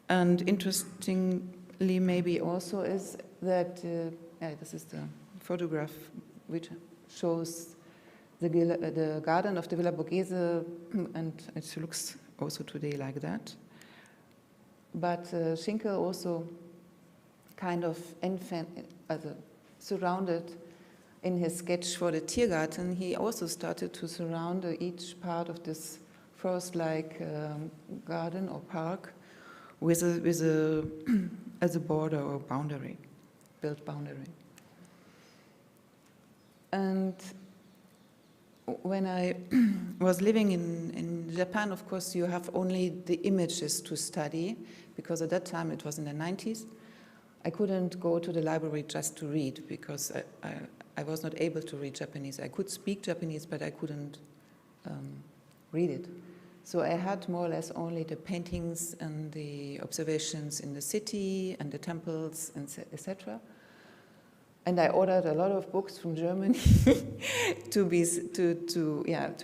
And interestingly maybe also is that, this is the photograph which shows the garden of the Villa Borghese, and it looks also today like that. But Schinkel also kind of surrounded in his sketch for the Tiergarten, he also started to surround each part of this forest-like garden or park with a as a border or boundary, built boundary. And when I was living in Japan, of course, you have only the images to study, because at that time, it was in the 90s, I couldn't go to the library just to read, because I was not able to read Japanese. I could speak Japanese, but I couldn't read it. So I had more or less only the paintings and the observations in the city and the temples, and etc. And I ordered a lot of books from Germany to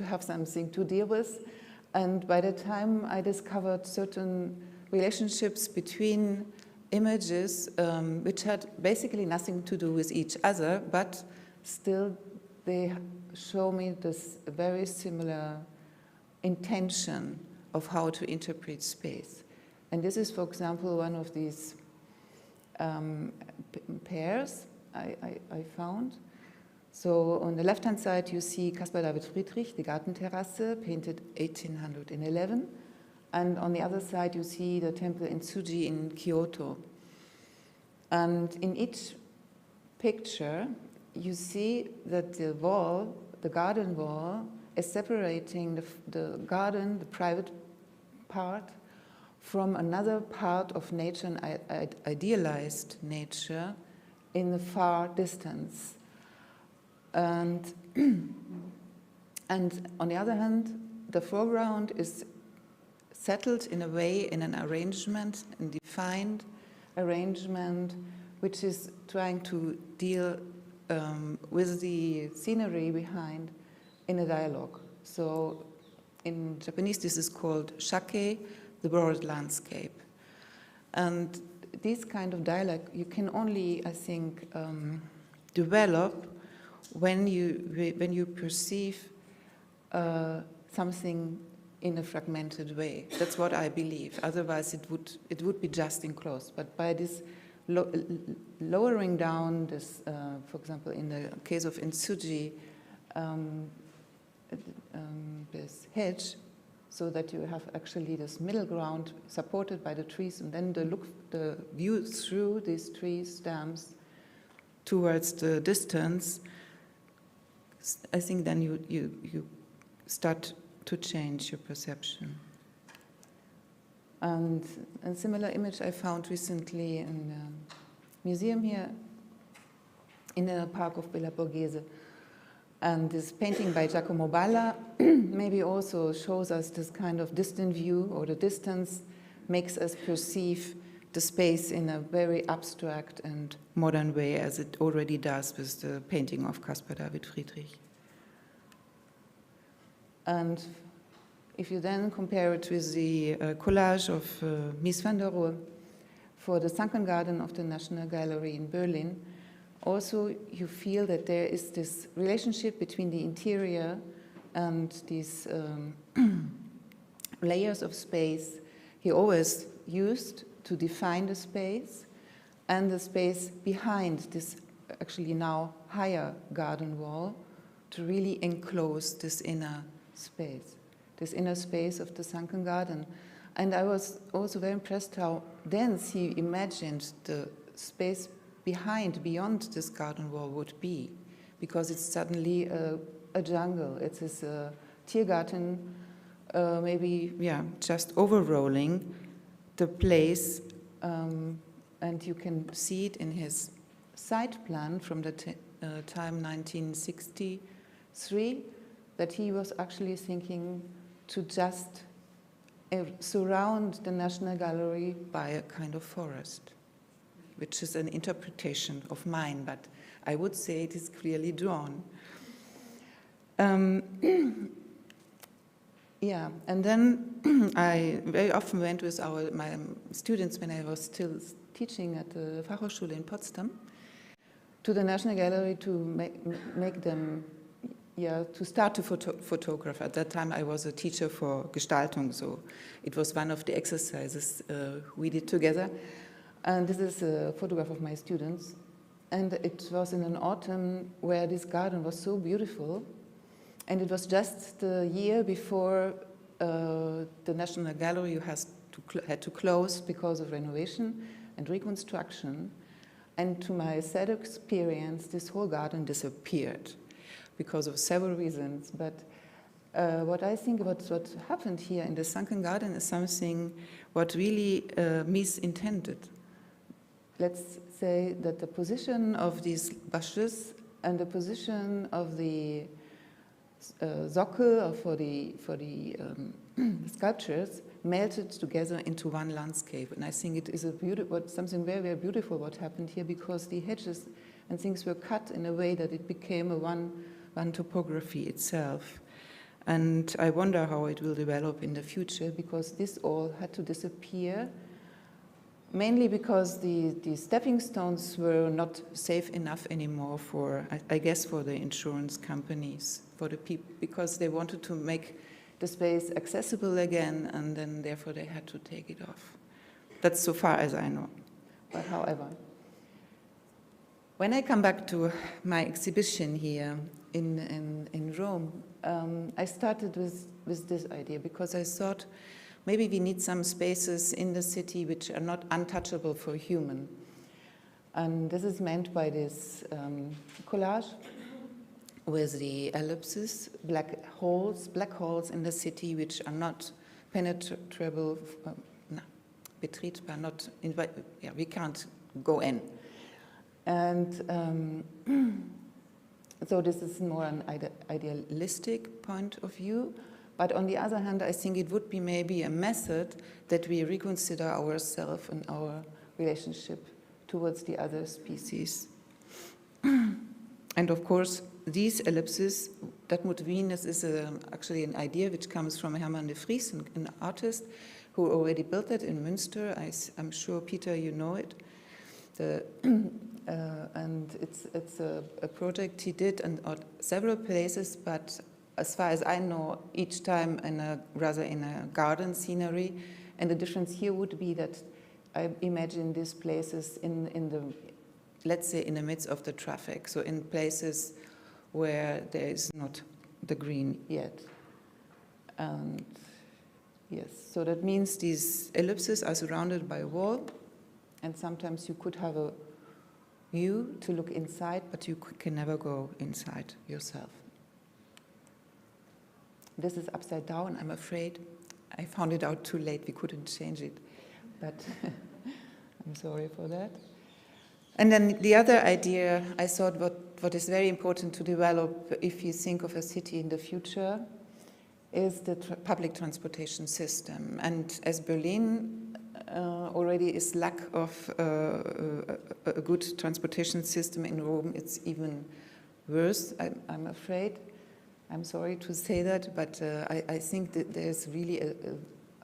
have something to deal with. And by the time I discovered certain relationships between images, which had basically nothing to do with each other, but still they show me this very similar intention of how to interpret space. And this is, for example, one of these pairs I found. So on the left-hand side, you see Caspar David Friedrich, the Gartenterrasse, painted 1811. And on the other side, you see the temple in Tsuji in Kyoto. And in each picture, you see that the wall, the garden wall, is separating the garden, the private part, from another part of nature, an idealized nature, in the far distance. And on the other hand, the foreground is settled in a way, in an arrangement, a defined arrangement, which is trying to deal with the scenery behind in a dialogue. So in Japanese, this is called shake, the broad landscape. And this kind of dialogue you can only, I think, develop when you perceive something in a fragmented way. That's what I believe. Otherwise, it would be just enclosed. But by this lowering down this, for example, in the case of Tsuji, this hedge, so that you have actually this middle ground supported by the trees, and then the view through these tree stems towards the distance. I think then you start to change your perception. And a similar image I found recently in a museum here in the park of Villa Borghese. And this painting by Giacomo Balla maybe also shows us this kind of distant view, or the distance makes us perceive the space in a very abstract and modern way, as it already does with the painting of Caspar David Friedrich. And if you then compare it with the collage of Mies van der Rohe for the sunken garden of the National Gallery in Berlin, also you feel that there is this relationship between the interior and these layers of space he always used to define the space, and the space behind this actually now higher garden wall to really enclose this inner space of the sunken garden. And I was also very impressed how dense he imagined the space beyond this garden wall would be, because it's suddenly a jungle. It is a Tiergarten, maybe, just overrolling the place, and you can see it in his site plan from the time 1963, that he was actually thinking to just surround the National Gallery by a kind of forest, which is an interpretation of mine, but I would say it is clearly drawn. And then I very often went with my students, when I was still teaching at the Fachhochschule in Potsdam, to the National Gallery to make them, to start to photograph. At that time I was a teacher for Gestaltung, so it was one of the exercises we did together. And this is a photograph of my students. And it was in an autumn where this garden was so beautiful. And it was just the year before the National Gallery has had to close because of renovation and reconstruction. And to my sad experience, this whole garden disappeared because of several reasons. But what I think about what happened here in the sunken garden is something what really misintended. Let's say that the position of these bushes and the position of the sockel or for the sculptures melted together into one landscape. And I think it is something very, very beautiful what happened here, because the hedges and things were cut in a way that it became a one topography itself. And I wonder how it will develop in the future, because this all had to disappear, mainly because the stepping stones were not safe enough anymore for, I guess, for the insurance companies, for the people, because they wanted to make the space accessible again, and then therefore they had to take it off. That's so far as I know. But however, when I come back to my exhibition here in Rome, I started with this idea, because I thought maybe we need some spaces in the city which are not untouchable for human. And this is meant by this collage with the ellipses, black holes in the city which are not penetrable, betretbar, not, we can't go in. And so this is more an idealistic point of view. But on the other hand, I think it would be maybe a method that we reconsider ourselves and our relationship towards the other species. And of course, these ellipses, Dortmund Venus is actually an idea which comes from Herman de Vries, an artist who already built that in Münster. I'm sure, Peter, you know it. And it's a project he did in several places, but as far as I know, each time rather in a garden scenery. And the difference here would be that I imagine these places in the, let's say, in the midst of the traffic, so in places where there is not the green yet. And yes, so that means these ellipses are surrounded by a wall, and sometimes you could have a view to look inside, but you can never go inside yourself. This is upside down, I'm afraid. I found it out too late, we couldn't change it, but I'm sorry for that. And then the other idea, I thought what is very important to develop if you think of a city in the future is the public transportation system. And as Berlin already is lack of a good transportation system, in Rome it's even worse, I'm afraid. I'm sorry to say that, but I think that there's really a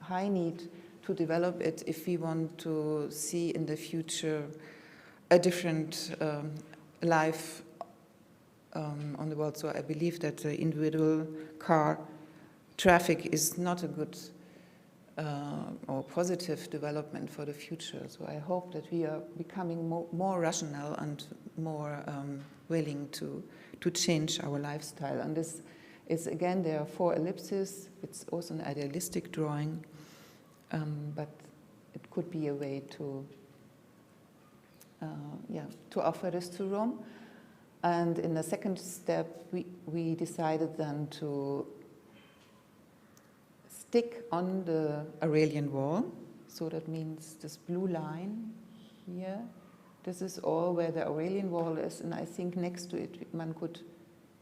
high need to develop it if we want to see in the future a different life on the world. So I believe that the individual car traffic is not a good or positive development for the future. So I hope that we are becoming more rational and more willing to change our lifestyle. And this is, again, there are 4 ellipses. It's also an idealistic drawing, but it could be a way to offer this to Rome. And in the second step, we decided then to stick on the Aurelian wall. So that means this blue line here. This is all where the Aurelian wall is, and I think next to it one could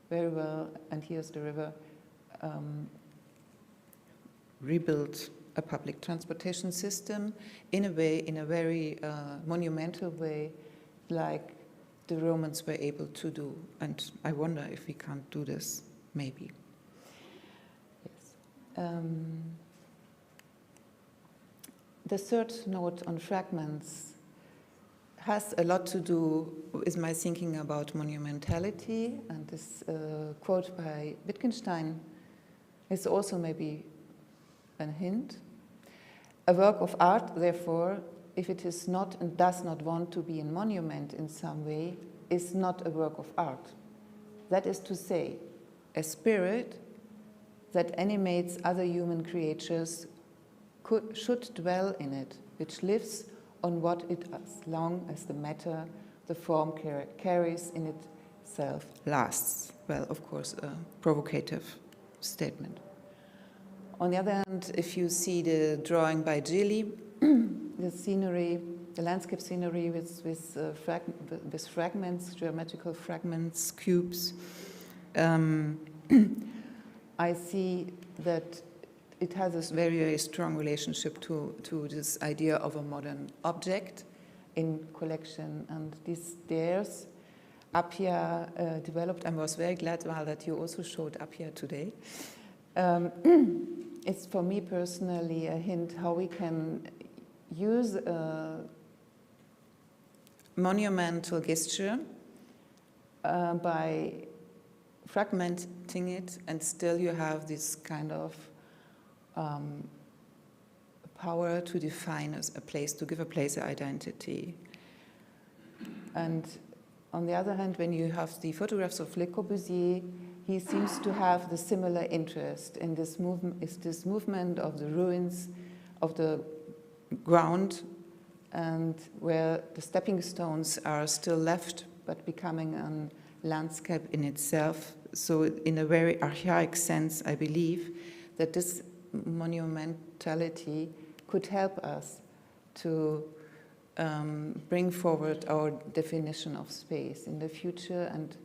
very well, and here's the river, rebuild a public transportation system in a way, in a very monumental way, like the Romans were able to do. And I wonder if we can't do this, maybe. Yes. The third note on fragments has a lot to do with my thinking about monumentality, and this quote by Wittgenstein is also maybe a hint. A work of art, therefore, if it is not and does not want to be a monument in some way, is not a work of art. That is to say, a spirit that animates other human creatures should dwell in it, which lives on what it, as long as the matter, the form carries in itself, lasts. Well, of course, a provocative statement. On the other hand, if you see the drawing by Gili, the scenery, the landscape scenery with fragments, geometrical fragments, cubes, I see that it has this very, very strong relationship to this idea of a modern object in collection. And these stairs, Appia developed, I was very glad that you also showed Appia today. It's for me personally a hint how we can use a monumental gesture by fragmenting it, and still you have this kind of power to define a place, to give a place an identity. And on the other hand, when you have the photographs of Le Corbusier, he seems to have the similar interest in this movement of the ruins of the ground, and where the stepping stones are still left, but becoming a landscape in itself. So in a very archaic sense, I believe that this monumentality could help us to bring forward our definition of space in the future. And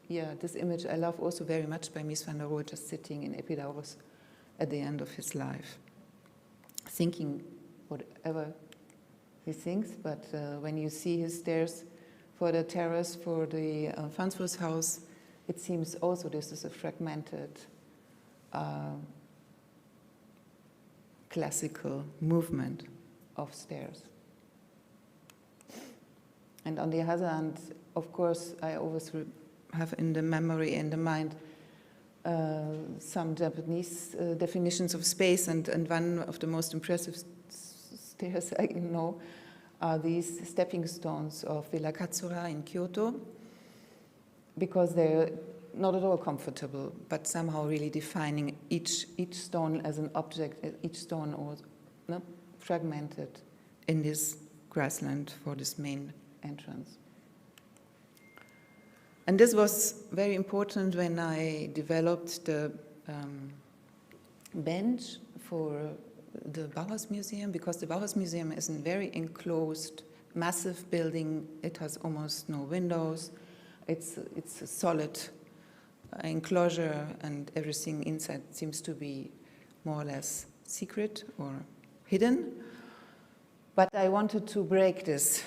yeah, this image I love also very much by Mies van der Rohe, just sitting in Epidaurus at the end of his life, thinking whatever he thinks, but when you see his stairs for the terrace, for the Farnsworth house, it seems also this is a fragmented classical movement of stairs. And on the other hand, of course, I always have in the memory, in the mind, some Japanese definitions of space, and one of the most impressive stairs I know are these stepping stones of Villa Katsura in Kyoto, because they're not at all comfortable, but somehow really defining each stone as an object, each stone or fragmented in this grassland for this main entrance. And this was very important when I developed the bench for the Bauhaus Museum, because the Bauhaus Museum is a very enclosed, massive building. It has almost no windows. It's a solid enclosure, and everything inside seems to be more or less secret or hidden. But I wanted to break this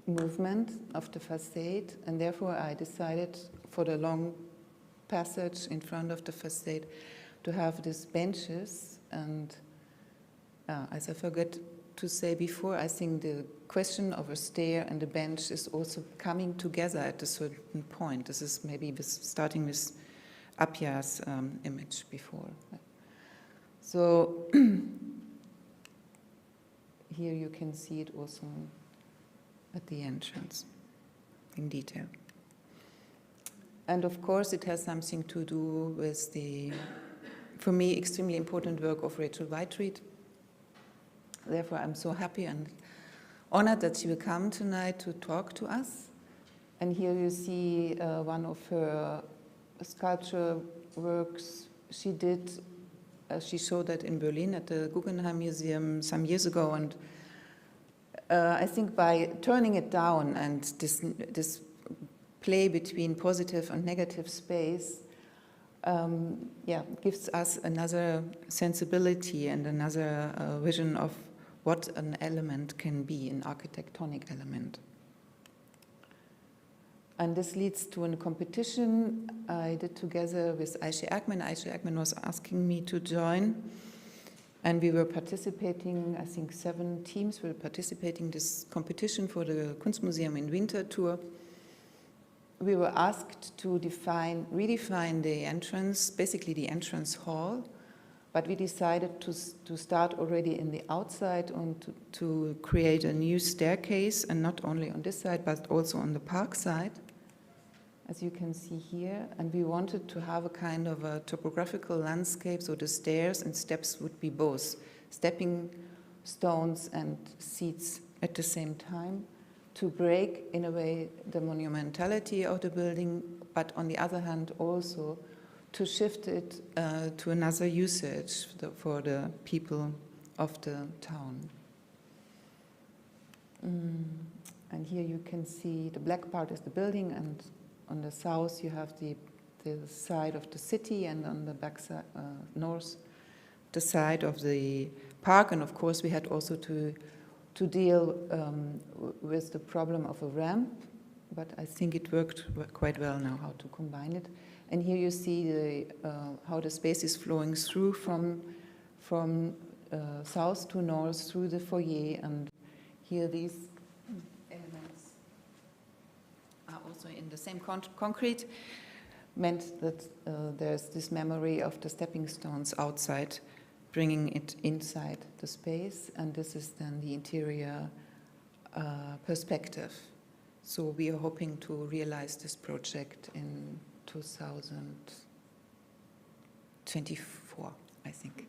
movement of the facade, and therefore I decided for the long passage in front of the facade to have these benches. And as I forgot to say before, I think the question of a stair and a bench is also coming together at a certain point. This is maybe starting with Appia's image before. So here you can see it also at the entrance in detail. And of course it has something to do with the, for me, extremely important work of Rachel Whiteread. Therefore I'm so happy and honored that she will come tonight to talk to us. And here you see one of her sculpture works she did. She showed that in Berlin at the Guggenheim Museum some years ago, and I think by turning it down and this play between positive and negative space, gives us another sensibility and another vision of what an element can be, an architectonic element. And this leads to a competition I did together with Ayşe Akman. Ayşe Akman was asking me to join, and we were participating, I think 7 teams were participating in this competition for the Kunstmuseum in Winterthur. We were asked to redefine the entrance, basically the entrance hall, but we decided to start already in the outside and to create a new staircase, and not only on this side, but also on the park side. as you can see here, and we wanted to have a kind of a topographical landscape, so the stairs and steps would be both stepping stones and seats at the same time, to break, in a way, the monumentality of the building, but on the other hand also to shift it to another usage for the people of the town. And here you can see the black part is the building, and on the south you have the side of the city, and on the back side, north, the side of the park. And of course we had also to deal with the problem of a ramp, but I think it worked quite well now how to combine it. And here you see how the space is flowing through from south to north through the foyer, and here these elements are also in the same concrete, meant that there's this memory of the stepping stones outside, bringing it inside the space, and this is then the interior perspective. So we are hoping to realize this project in 2024, I think.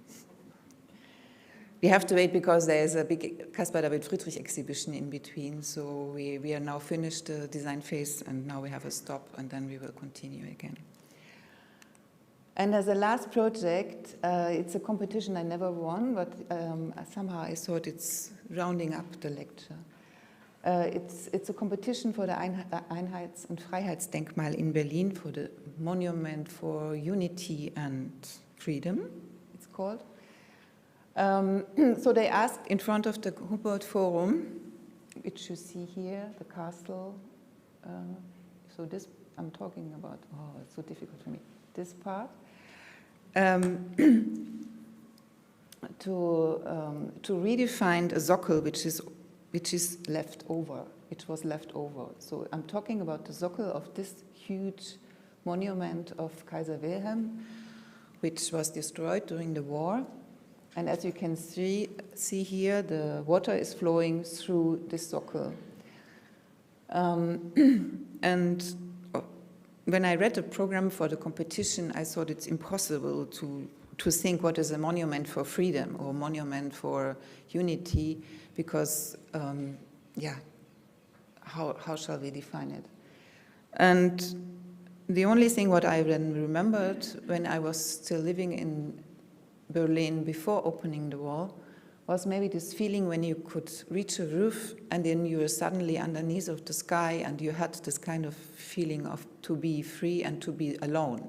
We have to wait because there is a big Caspar David Friedrich exhibition in between, so we are now finished the design phase, and now we have a stop, and then we will continue again. And as a last project, it's a competition I never won, but somehow I thought it's rounding up the lecture. It's a competition for the Einheits- und Freiheitsdenkmal in Berlin, for the Monument for Unity and Freedom, it's called. So they asked in front of the Humboldt Forum, which you see here, the castle. So this, I'm talking about, oh, it's so difficult for me, this part. To redefine a Sockel which is left over, which was left over. So I'm talking about the Sockel of this huge monument of Kaiser Wilhelm, which was destroyed during the war. And as you can see here, the water is flowing through this Sockel. And when I read the program for the competition, I thought it's impossible to think what is a monument for freedom or monument for unity, because, how shall we define it? And the only thing what I then remembered when I was still living in Berlin before opening the wall was maybe this feeling when you could reach a roof and then you were suddenly underneath of the sky, and you had this kind of feeling of to be free and to be alone.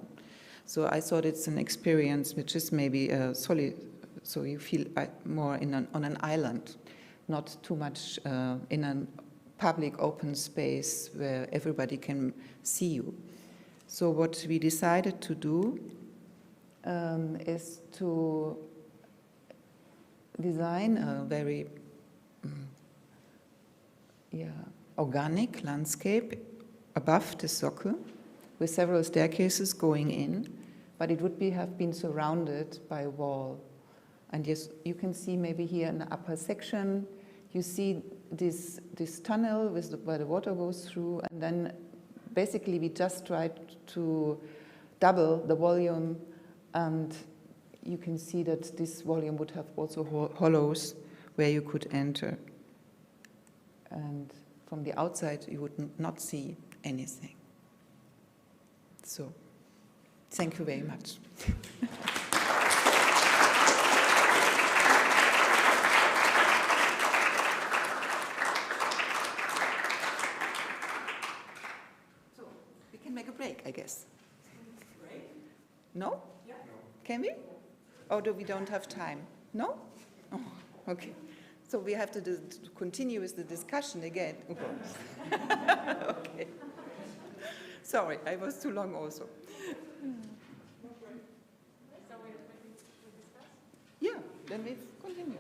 So I thought it's an experience which is maybe solid, so you feel more on an island, not too much in a public open space where everybody can see you. So what we decided to do is to design a very organic landscape above the Sockel with several staircases going in, but it would have been surrounded by a wall. And yes, you can see maybe here in the upper section, you see this tunnel where the water goes through, and then basically we just tried to double the volume, and you can see that this volume would have also hollows where you could enter. And from the outside, you would not see anything. So, thank you very much. So, we can make a break, I guess. Break? No? Yeah. Can we? Or do we don't have time? No? Oh, okay. So we have to continue with the discussion again. Okay. Sorry, I was too long also. Yeah, then we continue.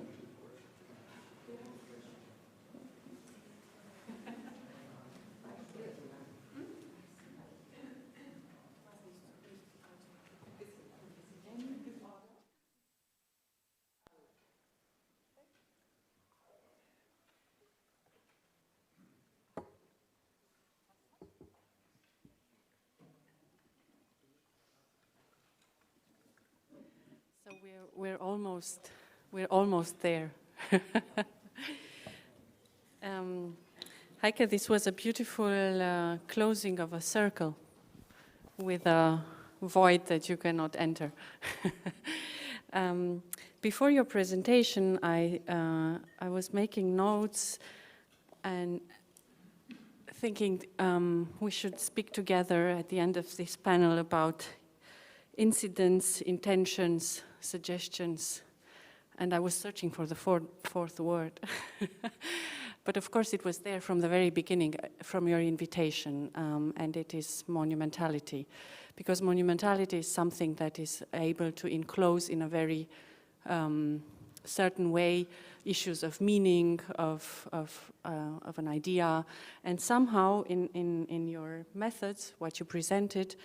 we're almost there. Heike, this was a beautiful closing of a circle with a void that you cannot enter. Before your presentation, I was making notes and thinking we should speak together at the end of this panel about incidents, intentions, suggestions, and I was searching for the fourth word. But of course it was there from the very beginning, from your invitation, and it is monumentality. Because monumentality is something that is able to enclose in a very certain way issues of meaning, of an idea, and somehow in your methods, what you presented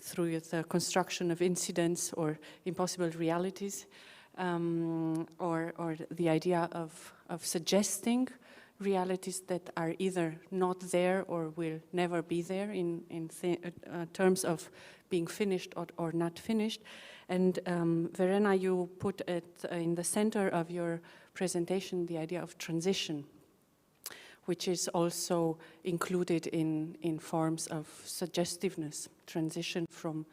through the construction of incidents or impossible realities, or the idea of suggesting realities that are either not there or will never be there in terms of being finished or not finished. And Verena, you put it in the center of your presentation the idea of transition, which is also included in forms of suggestiveness, transition from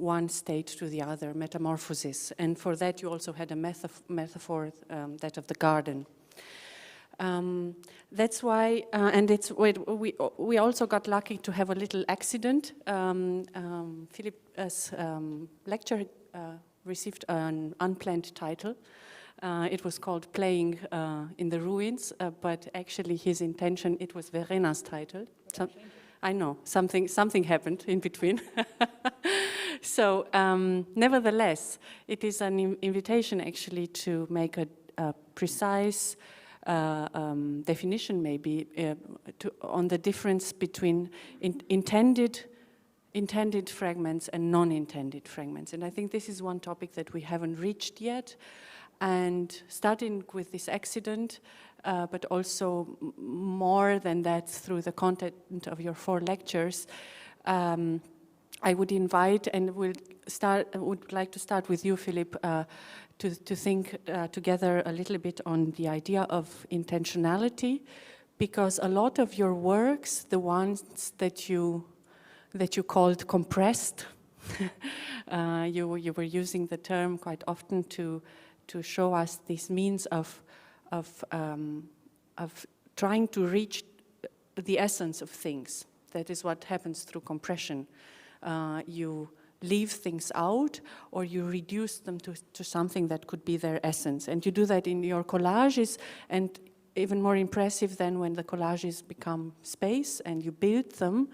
one state to the other, metamorphosis. And for that you also had a metaphor, that of the garden. That's why, and it's we also got lucky to have a little accident. Philippe's lecture received an unplanned title. It was called Playing in the Ruins, but actually his intention, it was Verena's title. I know, something happened in between. So, nevertheless, it is an invitation actually to make a precise definition maybe on the difference between intended fragments and non-intended fragments. And I think this is one topic that we haven't reached yet. And starting with this accident, but also more than that through the content of your 4 lectures, I would invite and would like to start with you, Philippe, to think together a little bit on the idea of intentionality, because a lot of your works, the ones that you called compressed, you were using the term quite often to show us this means of trying to reach the essence of things. That is what happens through compression. You leave things out, or you reduce them to something that could be their essence. And you do that in your collages, and even more impressive than when the collages become space and you build them,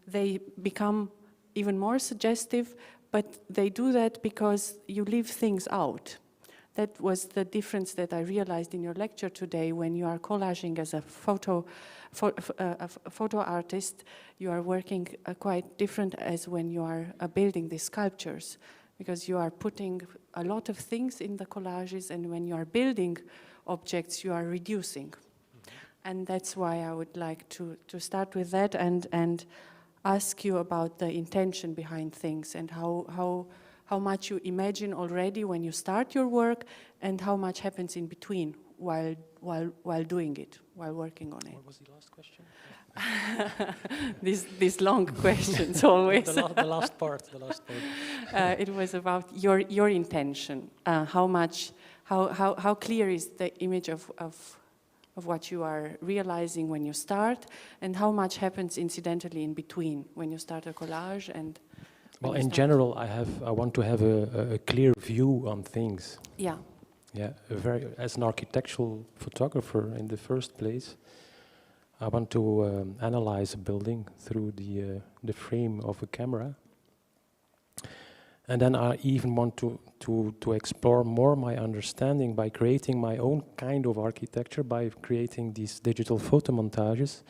they become even more suggestive, but they do that because you leave things out. That was the difference that I realized in your lecture today. When you are collaging as a photo artist, you are working quite different as when you are building these sculptures, because you are putting a lot of things in the collages, and when you are building objects, you are reducing. Mm-hmm. And that's why I would like to start with that and ask you about the intention behind things, and how much you imagine already when you start your work, and how much happens in between while doing it, while working on it. What was the last question? These long questions always. the last part. It was about your intention. How clear is the image of what you are realizing when you start, and how much happens incidentally in between when you start a collage and. Well, in general, I want to have a clear view on things. Yeah. Yeah, as an architectural photographer in the first place, I want to analyze a building through the frame of a camera. And then I even want to explore more my understanding by creating my own kind of architecture, by creating these digital photomontages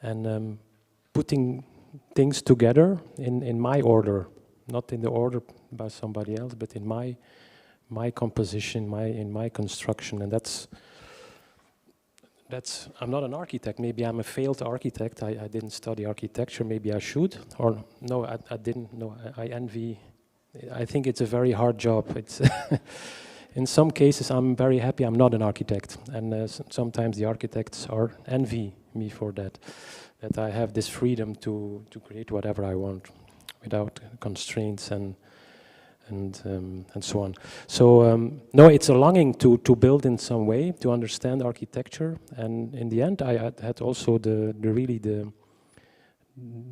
and putting things together in my order, not in the order by somebody else, but in my composition, in my construction. And that's I'm not an architect. Maybe I'm a failed architect. I didn't study architecture. Maybe I should. Or no, I didn't. No, I envy I think it's a very hard job. It's in some cases I'm very happy I'm not an architect, and sometimes the architects envy me for that I have this freedom to create whatever I want without constraints and so on. So no, it's a longing to build in some way, to understand architecture, and in the end I had also the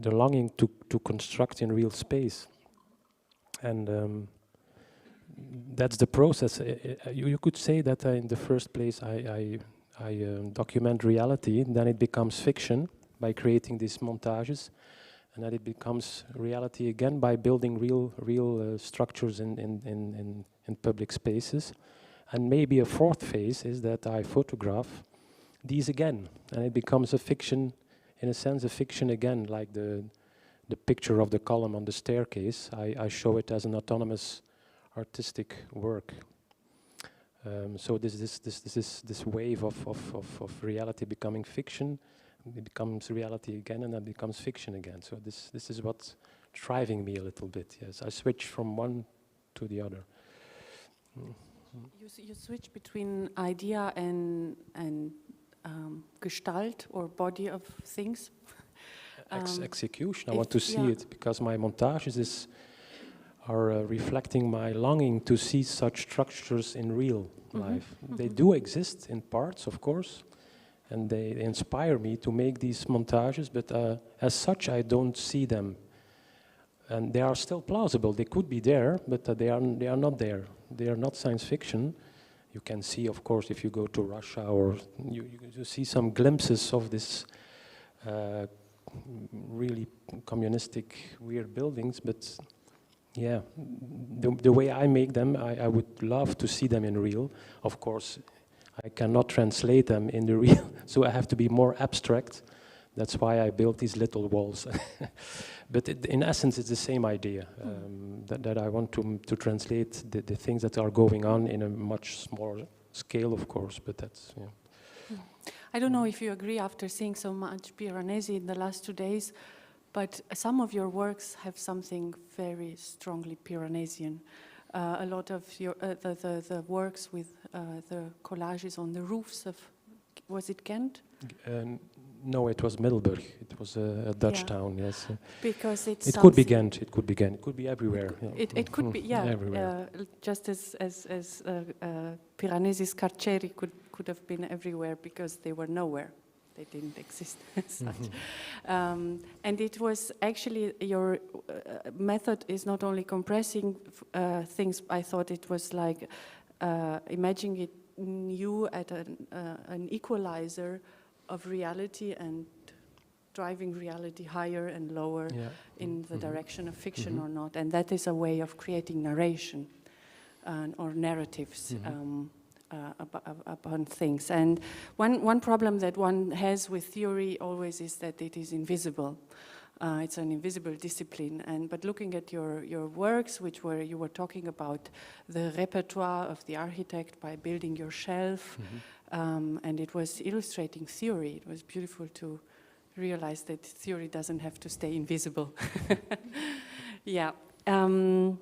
longing to construct in real space, and that's the process. You could say that in the first place I document reality, and then it becomes fiction by creating these montages, and then it becomes reality again by building real structures in public spaces. And maybe a fourth phase is that I photograph these again, and it becomes a fiction, in a sense, a fiction again, like the picture of the column on the staircase. I show it as an autonomous artistic work. So this wave of reality becoming fiction, it becomes reality again, and then becomes fiction again. So this is what's driving me a little bit. Yes, I switch from one to the other. You switch between idea and gestalt, or body of things. Execution. I want to see it, because my montages are reflecting my longing to see such structures in real life. They do exist in parts, of course, and they inspire me to make these montages, but as such I don't see them. And they are still plausible. They could be there, but they are not there. They are not science fiction. You can see, of course, if you go to Russia, or you see some glimpses of this really communistic, weird buildings, but yeah, the way I make them, I would love to see them in real. Of course, I cannot translate them in the real, so I have to be more abstract. That's why I built these little walls. But in essence, it's the same idea, that I want to translate the things that are going on in a much smaller scale, of course, but that's, yeah. I don't know if you agree, after seeing so much Piranesi in the last 2 days, but some of your works have something very strongly Piranesian. A lot of your the works with the collages on the roofs of, was it Ghent? No, it was Middelburg. It was a Dutch town, yes. Because it could be Ghent. It could be Ghent. It could be everywhere. It could be, yeah. Everywhere. Just as Piranesi's carceri could have been everywhere, because they were nowhere. They didn't exist as such. And it was actually, your method is not only compressing things. I thought it was like imagining you at an equalizer of reality and driving reality higher and lower in the direction of fiction or not. And that is a way of creating narration or narratives upon things. And one problem that one has with theory always is that it is invisible. It's an invisible discipline. But looking at your works, which you were talking about the repertoire of the architect by building your shelf, and it was illustrating theory. It was beautiful to realize that theory doesn't have to stay invisible. Yeah. And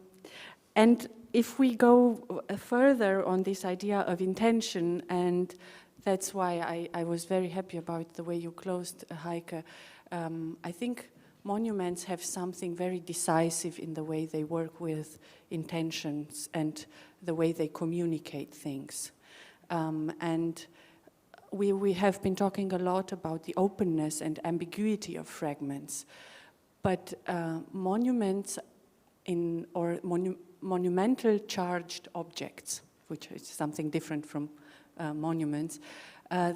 if we go further on this idea of intention, and that's why I was very happy about the way you closed, Heike. I think monuments have something very decisive in the way they work with intentions and the way they communicate things. And we have been talking a lot about the openness and ambiguity of fragments, but monuments monumental charged objects, which is something different from monuments,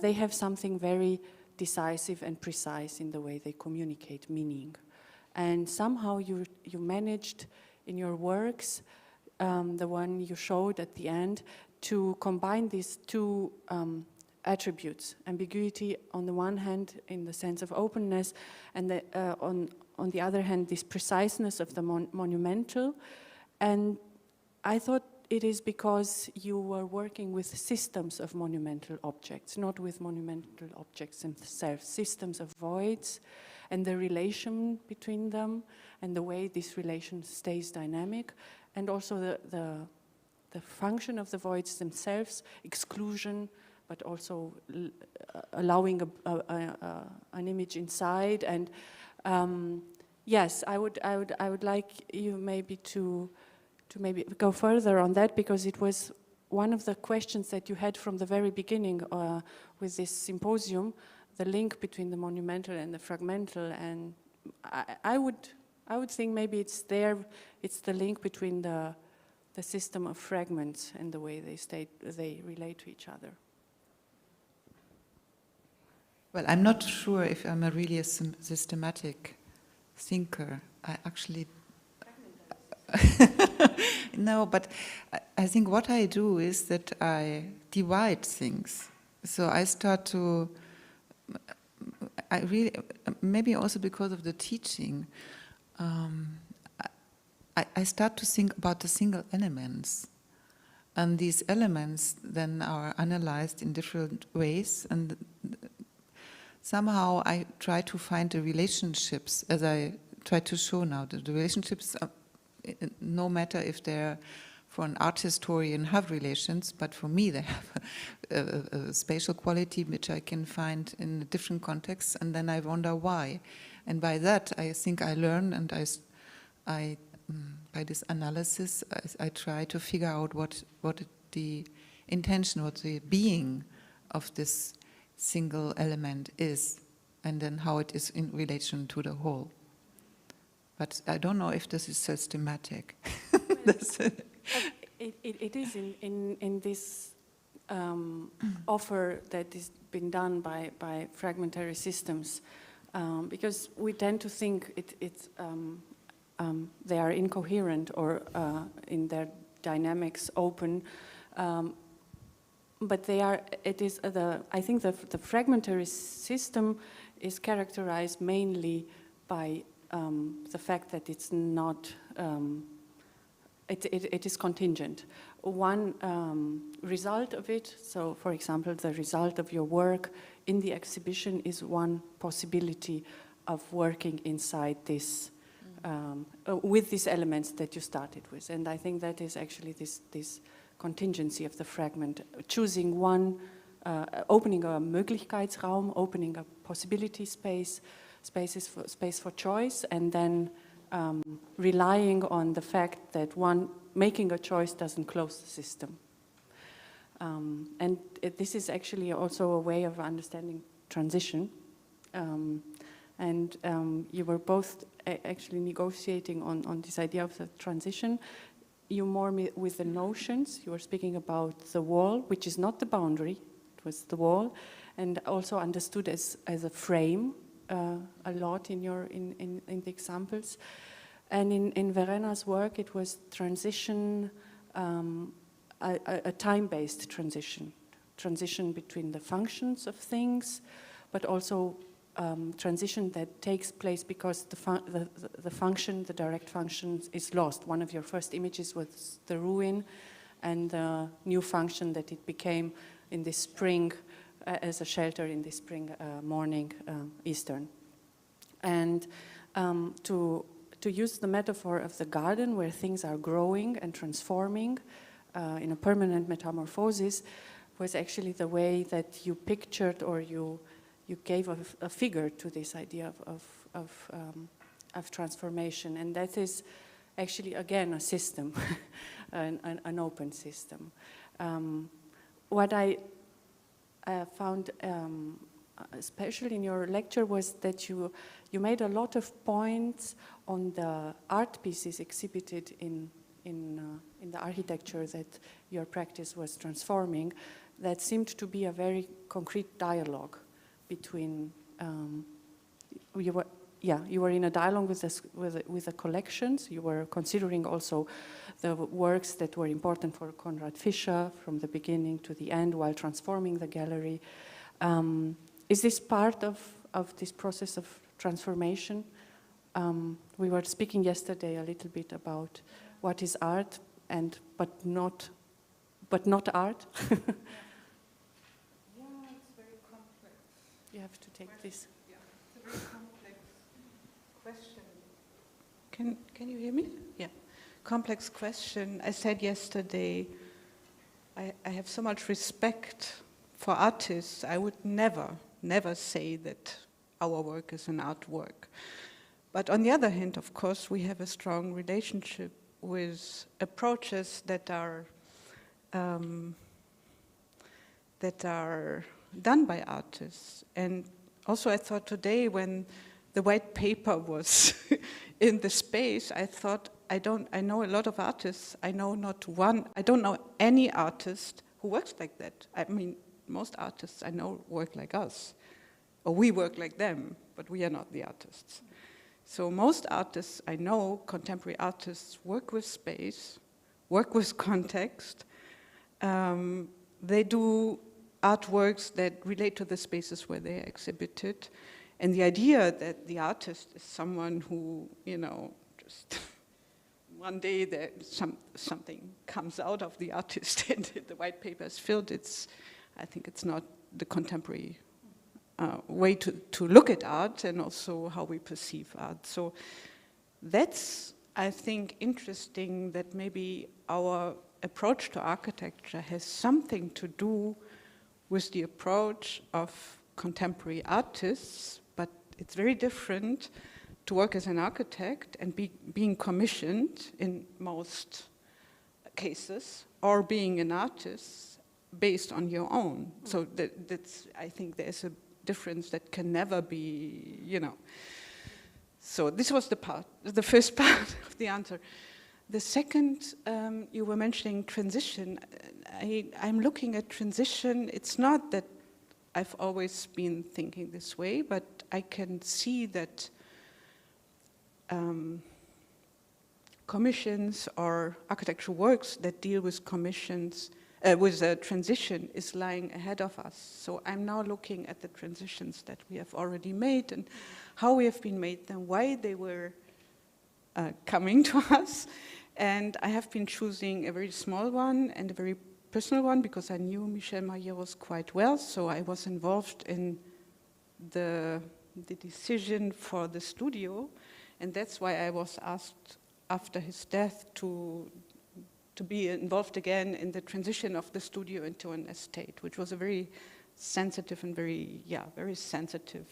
they have something very decisive and precise in the way they communicate meaning. And somehow you managed in your works, the one you showed at the end, to combine these two attributes, ambiguity on the one hand in the sense of openness, and on the other hand this preciseness of the monumental. And I thought it is because you were working with systems of monumental objects, not with monumental objects themselves, systems of voids and the relation between them and the way this relation stays dynamic. and also the function of the voids themselves, exclusion, but also allowing an image inside. And yes, I would like you maybe to maybe go further on that, because it was one of the questions that you had from the very beginning with this symposium, the link between the monumental and the fragmental. And I would think maybe it's the link between the system of fragments and the way they relate to each other. Well, I'm not sure if I'm really a systematic thinker. I actually... No, but I think what I do is that I divide things. So I start to... I really... Maybe also because of the teaching, I start to think about the single elements. And these elements then are analyzed in different ways, and somehow I try to find the relationships, as I try to show now. The relationships, no matter if they're for an art historian have relations, but for me they have a spatial quality which I can find in different contexts, and then I wonder why. And by that I think I learn, and I by this analysis I try to figure out what the intention, what the being of this single element is, and then how it is in relation to the whole. But I don't know if this is systematic. It is in this offer that has been done by fragmentary systems, because we tend to think they are incoherent or in their dynamics open. But they are. I think the fragmentary system is characterized mainly by the fact that it's not. It is contingent. One result of it. So, for example, the result of your work in the exhibition is one possibility of working inside this with these elements that you started with. And I think that is actually this contingency of the fragment, choosing one, opening a Möglichkeitsraum, opening a possibility space for choice, and then relying on the fact that making a choice doesn't close the system. And this is actually also a way of understanding transition. And you were both actually negotiating on this idea of the transition. You more with the notions. You were speaking about the wall, which is not the boundary, it was the wall, and also understood as a frame a lot in the examples. And in Verena's work, it was transition, a time-based transition between the functions of things, but also transition that takes place because the function, the direct function, is lost. One of your first images was the ruin, and the new function that it became in the spring as a shelter in the spring morning, Eastern. And to use the metaphor of the garden where things are growing and transforming in a permanent metamorphosis was actually the way that you pictured, or you gave a figure to this idea of transformation. And that is actually, again, a system, an open system. What I found special in your lecture was that you made a lot of points on the art pieces exhibited in the architecture that your practice was transforming, that seemed to be a very concrete dialogue between you were in a dialogue with the collections. You were considering also the works that were important for Konrad Fischer from the beginning to the end while transforming the gallery. Is this part of this process of transformation? We were speaking yesterday a little bit about what is art but not art. You have to take this. Yeah, it's a very complex question. Can you hear me? Yeah. complex question. I said yesterday, I have so much respect for artists. I would never say that our work is an artwork. But on the other hand, of course, we have a strong relationship with approaches that are done by artists. And also I thought today when the white paper was in the space, I thought, I know a lot of artists, I don't know any artist who works like that. I mean, most artists I know work like us, or we work like them, but we are not the artists. So most artists I know, contemporary artists, work with space, work with context. They do artworks that relate to the spaces where they are exhibited. And the idea that the artist is someone who, just one day something comes out of the artist and the white paper is filled, I think it's not the contemporary way to look at art and also how we perceive art. So that's, I think, interesting that maybe our approach to architecture has something to do with the approach of contemporary artists, but it's very different to work as an architect and being commissioned in most cases, or being an artist based on your own. So that's, I think there's a difference that can never be, So this was the first part of the answer. The second, you were mentioning transition. I'm looking at transition. It's not that I've always been thinking this way, but I can see that commissions or architectural works that deal with commissions, with a transition is lying ahead of us. So I'm now looking at the transitions that we have already made and how we have been made them, why they were coming to us. And I have been choosing a very small one and a very personal one because I knew Michel Mailleros quite well, so I was involved in the decision for the studio, and that's why I was asked after his death to be involved again in the transition of the studio into an estate, which was a very sensitive and very sensitive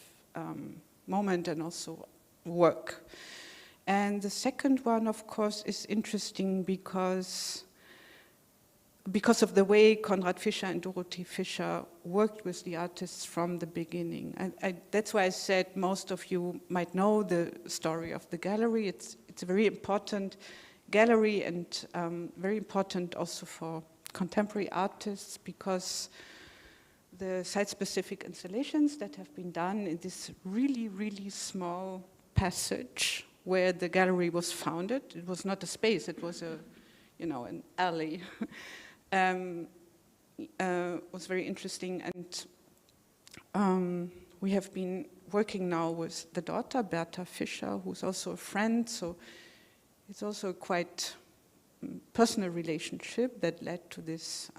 moment and also work. And the second one, of course, is interesting because of the way Konrad Fischer and Dorothee Fischer worked with the artists from the beginning. That's why I said most of you might know the story of the gallery. It's a very important gallery and very important also for contemporary artists because the site-specific installations that have been done in this really, really small passage where the gallery was founded. It was not a space, it was an alley. Was very interesting, and we have been working now with the daughter, Bertha Fischer, who's also a friend, so it's also a quite personal relationship that led to this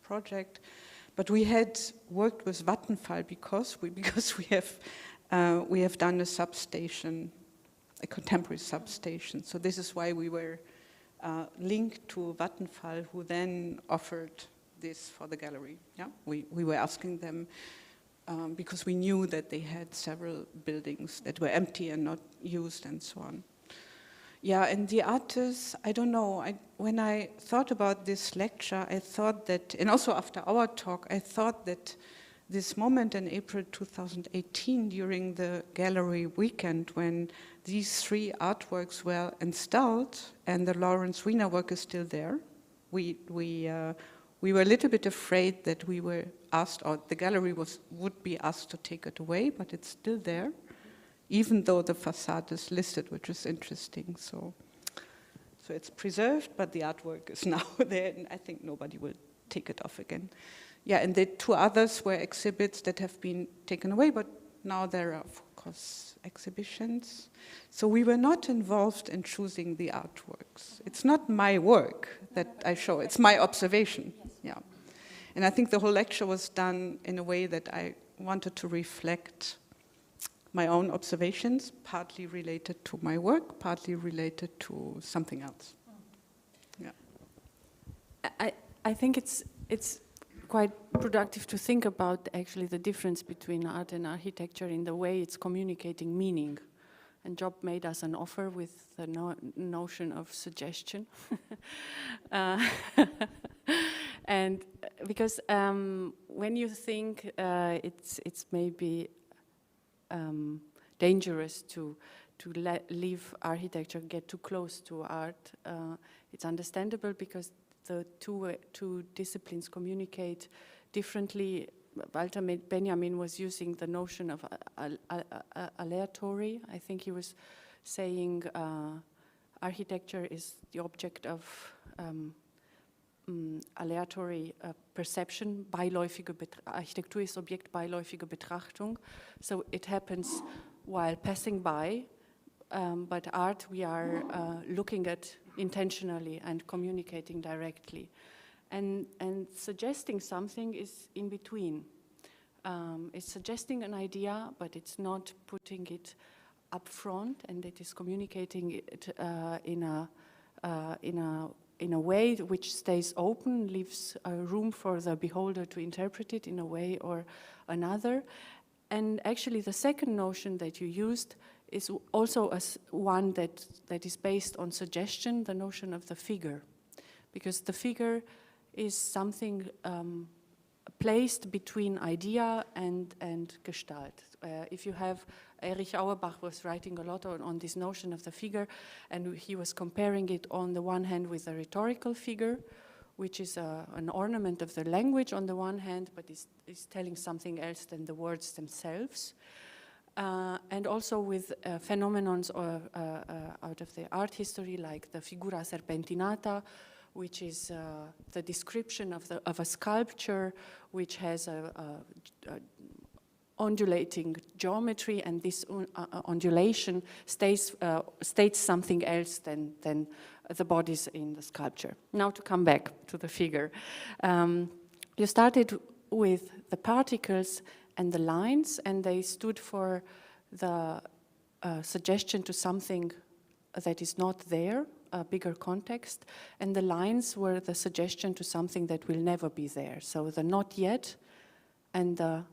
project. But we had worked with Vattenfall because we have done a substation, a contemporary substation. So this is why we were linked to Vattenfall, who then offered this for the gallery. Yeah, we were asking them because we knew that they had several buildings that were empty and not used and so on. Yeah, and the artists, I don't know, when I thought about this lecture, I thought that, and also after our talk, I thought that this moment in April 2018 during the gallery weekend when these three artworks were installed and the Lawrence Wiener work is still there, we were a little bit afraid that we were asked, or the gallery would be asked to take it away, but it's still there, even though the facade is listed, which is interesting. So it's preserved, but the artwork is now there, and I think nobody will take it off again. Yeah, and the two others were exhibits that have been taken away, but now there are, of course, exhibitions. So we were not involved in choosing the artworks. It's not my work that I show, it's my observation. Yeah. And I think the whole lecture was done in a way that I wanted to reflect my own observations, partly related to my work, partly related to something else. I think it's quite productive to think about actually the difference between art and architecture in the way it's communicating meaning. And Job made us an offer with the notion of suggestion. And because when you think it's maybe dangerous to leave architecture, get too close to art, it's understandable because the two disciplines communicate differently. Walter Benjamin was using the notion of aleatory. I think he was saying architecture is the object of aleatory perception. Architektur ist Objekt beiläufige Betrachtung. So it happens while passing by, but art we are looking at intentionally and communicating directly. And suggesting something is in between. It's suggesting an idea, but it's not putting it up front, and it is communicating it in a way which stays open, leaves room for the beholder to interpret it in a way or another. And actually the second notion that you used is also one that is based on suggestion, the notion of the figure. Because the figure is something placed between idea and Gestalt. If you have, Erich Auerbach was writing a lot on this notion of the figure, and he was comparing it on the one hand with a rhetorical figure, which is an ornament of the language on the one hand, but is telling something else than the words themselves. And also with phenomenons out of the art history, like the figura serpentinata, which is the description of a sculpture which has a undulating geometry, and this undulation states something else than the bodies in the sculpture. Now to come back to the figure. You started with the particles and the lines, and they stood for the suggestion to something that is not there, a bigger context, and the lines were the suggestion to something that will never be there. So the not yet and the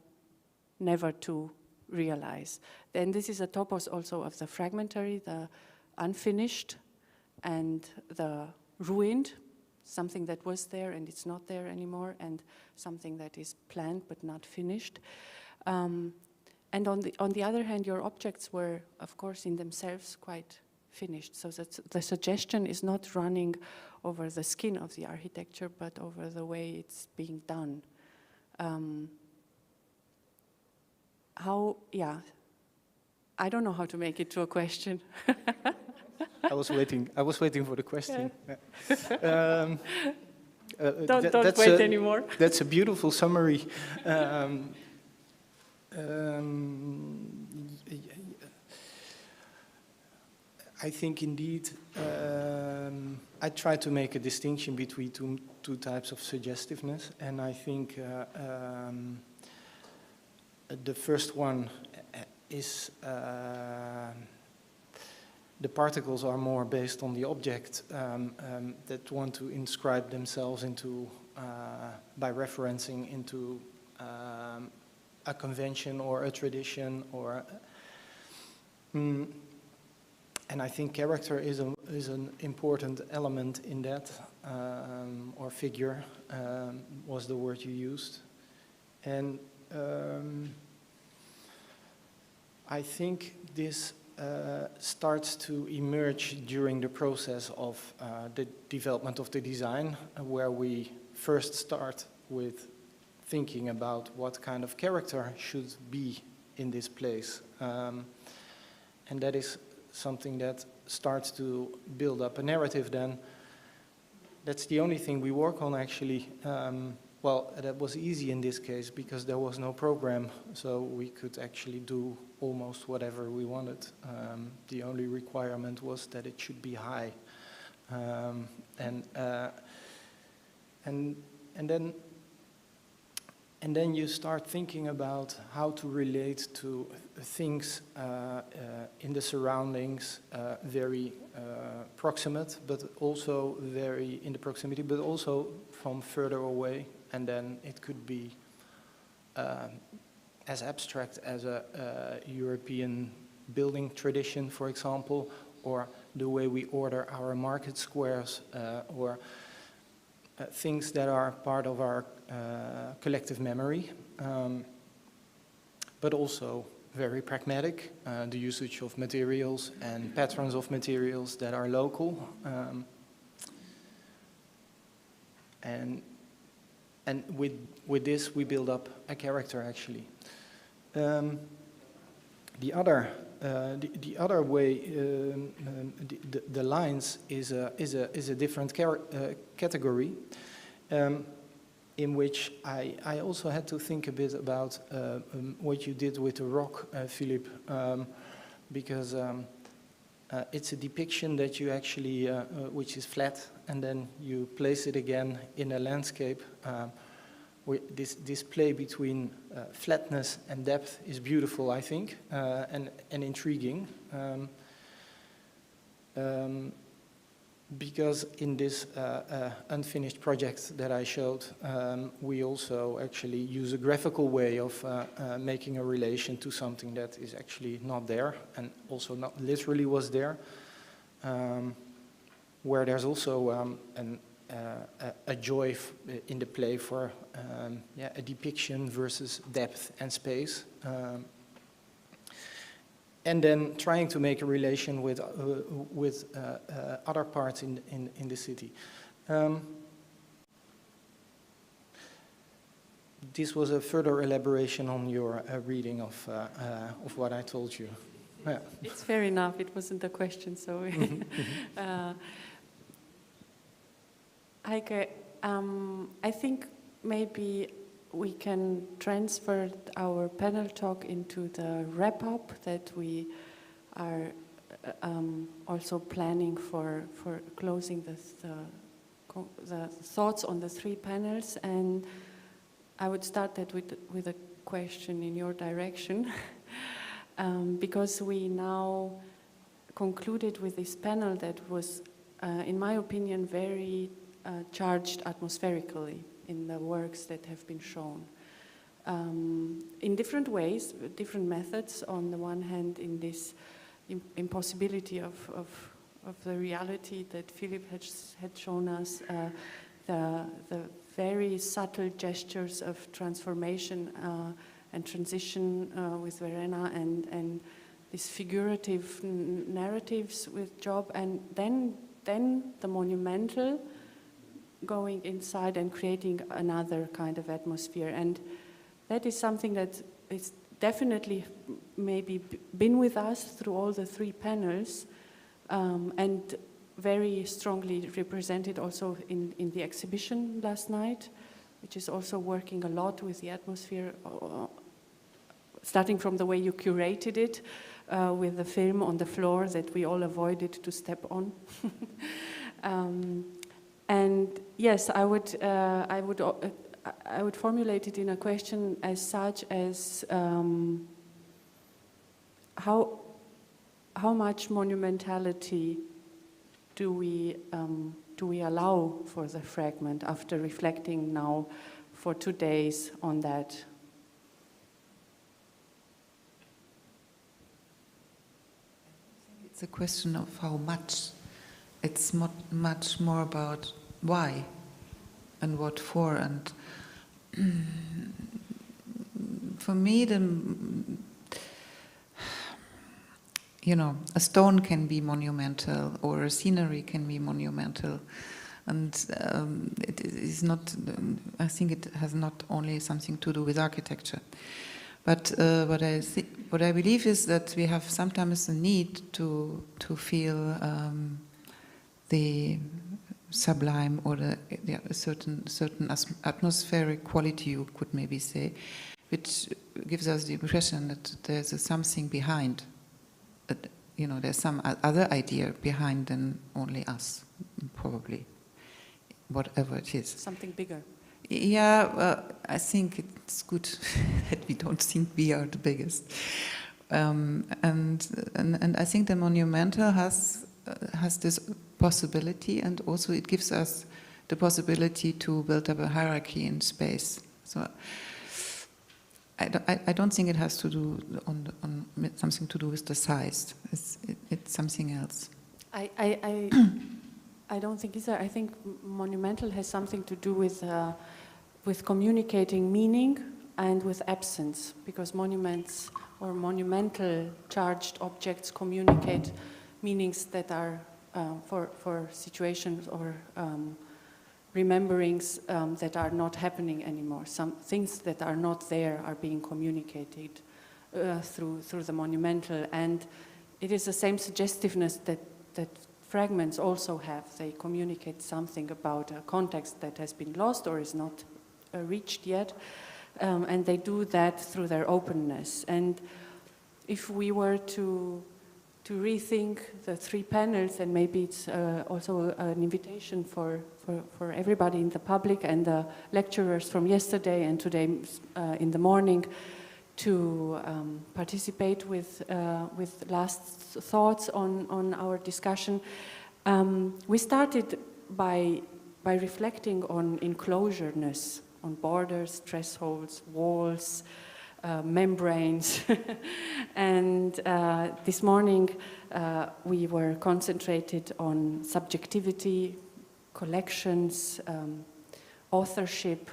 never to realize. Then this is a topos also of the fragmentary, the unfinished and the ruined, something that was there and it's not there anymore, and something that is planned but not finished. And on the other hand, your objects were, of course, in themselves quite finished, so that the suggestion is not running over the skin of the architecture, but over the way it's being done. I don't know how to make it to a question. I was waiting for the question. Yeah. Don't wait anymore. That's a beautiful summary. I think indeed I try to make a distinction between two types of suggestiveness, and I think the first one is the particles are more based on the object that want to inscribe themselves into by referencing into a convention or a tradition or and I think character is an important element in that, or figure was the word you used. And I think this starts to emerge during the process of the development of the design, where we first start with thinking about what kind of character should be in this place. And that is something that starts to build up a narrative then. That's the only thing we work on actually. Well, that was easy in this case because there was no program, so we could actually do almost whatever we wanted. The only requirement was that it should be high. And then you start thinking about how to relate to things in the surroundings very proximate, but also very in the proximity, but also from further away. And then it could be as abstract as a European building tradition, for example, or the way we order our market squares, or things that are part of our collective memory, but also very pragmatic, the usage of materials and patterns of materials that are local. And with this we build up a character, actually. The other way, the lines is a different category, in which I also had to think a bit about what you did with the rock, Philippe, because it's a depiction that you actually, which is flat, and then you place it again in a landscape. This play between flatness and depth is beautiful, I think, and intriguing. Because in this unfinished project that I showed, we also actually use a graphical way of making a relation to something that is actually not there, and also not literally was there, where there's also a joy in the play for a depiction versus depth and space. And then trying to make a relation with other parts in the city. This was a further elaboration on your reading of what I told you. Yeah. It's fair enough. It wasn't a question, so. Heike, I think maybe we can transfer our panel talk into the wrap-up that we are also planning for closing the thoughts on the three panels. And I would start that with a question in your direction, because we now concluded with this panel that was, in my opinion, very charged atmospherically in the works that have been shown. In different ways, different methods. On the one hand, in this impossibility of the reality that Philippe had shown us, the very subtle gestures of transformation and transition with Verena, and these figurative narratives with Job, and then the monumental, going inside and creating another kind of atmosphere. And that is something that is definitely maybe been with us through all the three panels, and very strongly represented also in the exhibition last night, which is also working a lot with the atmosphere, starting from the way you curated it, with the film on the floor that we all avoided to step on. And yes, I would formulate it in a question as such as how much monumentality do we allow for the fragment after reflecting now for 2 days on that? It's a question of how much. It's much more about why and what for. And for me, a stone can be monumental, or a scenery can be monumental. And it is not, I think it has not only something to do with architecture. But what I believe is that we have sometimes a need to feel the sublime, or a certain atmospheric quality, you could maybe say, which gives us the impression that there's something behind. That, there's some other idea behind than only us, probably, whatever it is. Something bigger. Yeah, I think it's good that we don't think we are the biggest. And I think the monumental has this possibility, and also it gives us the possibility to build up a hierarchy in space. So I don't think it has to do on something to do with the size. It's something else. I don't think either. I think monumental has something to do with communicating meaning and with absence, because monuments or monumental charged objects communicate meanings that are for situations or rememberings that are not happening anymore. Some things that are not there are being communicated through the monumental, and it is the same suggestiveness that fragments also have. They communicate something about a context that has been lost or is not reached yet, and they do that through their openness. And if we were to rethink the three panels, and maybe it's also an invitation for everybody in the public and the lecturers from yesterday and today in the morning to participate with last thoughts on our discussion. We started by reflecting on enclosureness, on borders, thresholds, walls, membranes, and this morning we were concentrated on subjectivity, collections, authorship,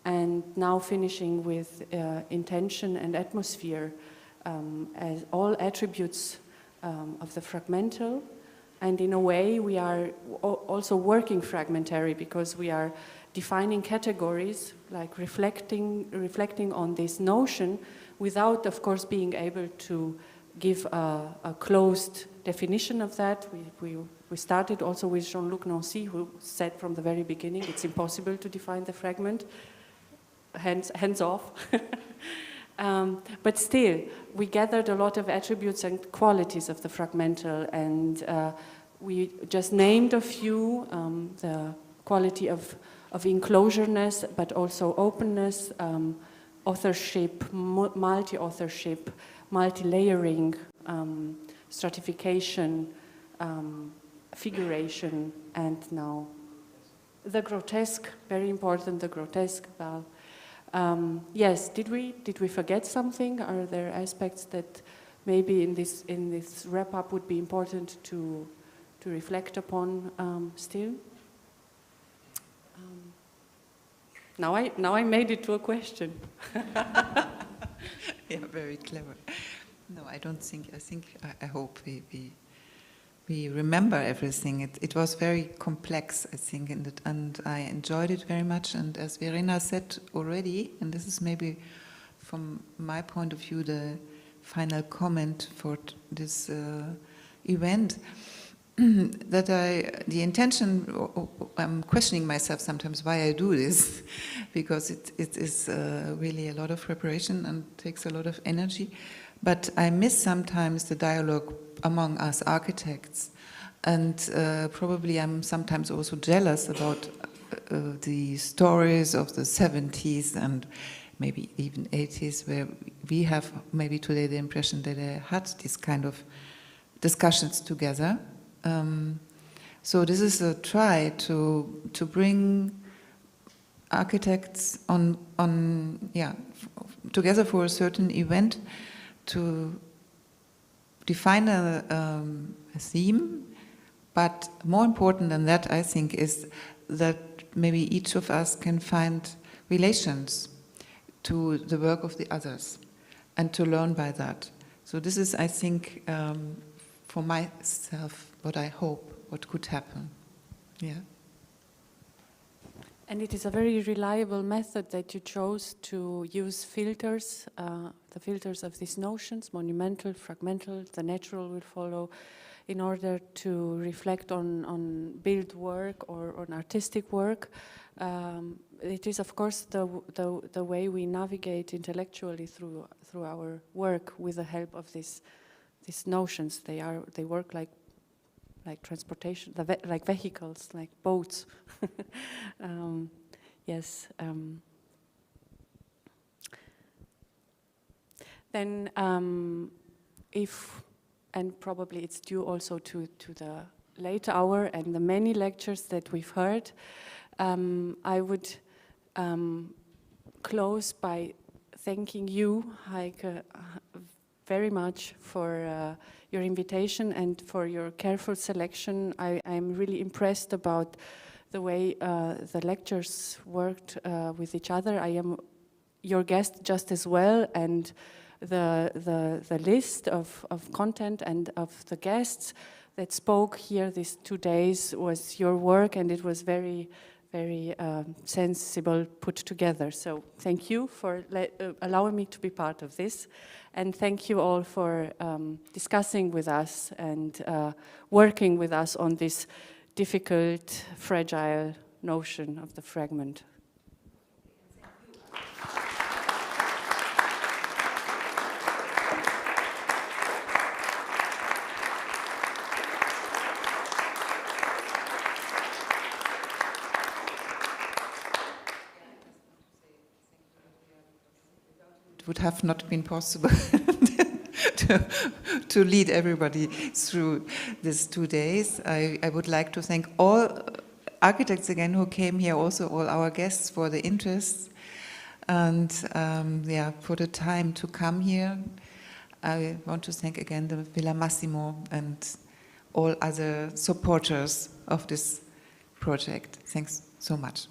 and now finishing with intention and atmosphere as all attributes of the fragmental. And in a way we are also working fragmentary, because we are defining categories, like reflecting on this notion without, of course, being able to give a closed definition of that. We started also with Jean-Luc Nancy, who said from the very beginning it's impossible to define the fragment, hands off. But still, we gathered a lot of attributes and qualities of the fragmental, and we just named a few, the quality of enclosureness, but also openness, authorship, multi-authorship, multi-layering, stratification, figuration, and now the grotesque, very important, the grotesque. Well, yes, did we forget something? Are there aspects that maybe in this wrap-up would be important to reflect upon still? Now I made it to a question. Yeah, very clever. No, I don't think. I hope we remember everything. It was very complex, I think, and I enjoyed it very much. And as Verena said already, and this is maybe from my point of view the final comment for this event, that the intention, I'm questioning myself sometimes why I do this, because it is really a lot of preparation and takes a lot of energy. But I miss sometimes the dialogue among us architects, and probably I'm sometimes also jealous about the stories of the 70s and maybe even 80s, where we have maybe today the impression that they had this kind of discussions together. So this is a try to bring architects together for a certain event, to define a theme, but more important than that, I think, is that maybe each of us can find relations to the work of the others and to learn by that. So this is, I think, for myself, what I hope, what could happen. Yeah. And it is a very reliable method that you chose to use filters, the filters of these notions, monumental, fragmental, the natural will follow, in order to reflect on built work or on artistic work. It is, of course, the way we navigate intellectually through our work with the help of these notions. They work like transportation, like vehicles, like boats. Yes. Then and probably it's due also to the late hour and the many lectures that we've heard, I would close by thanking you, Heike, very much for your invitation and for your careful selection. I'm really impressed about the way the lectures worked with each other. I am your guest just as well, and the list of content and of the guests that spoke here these 2 days was your work, and it was very, very sensible put together. So thank you for allowing me to be part of this, and thank you all for discussing with us and working with us on this difficult, fragile notion of the fragment. It would have not been possible to lead everybody through these 2 days. I would like to thank all architects again who came here, also all our guests for the interest and for the time to come here. I want to thank again the Villa Massimo and all other supporters of this project. Thanks so much.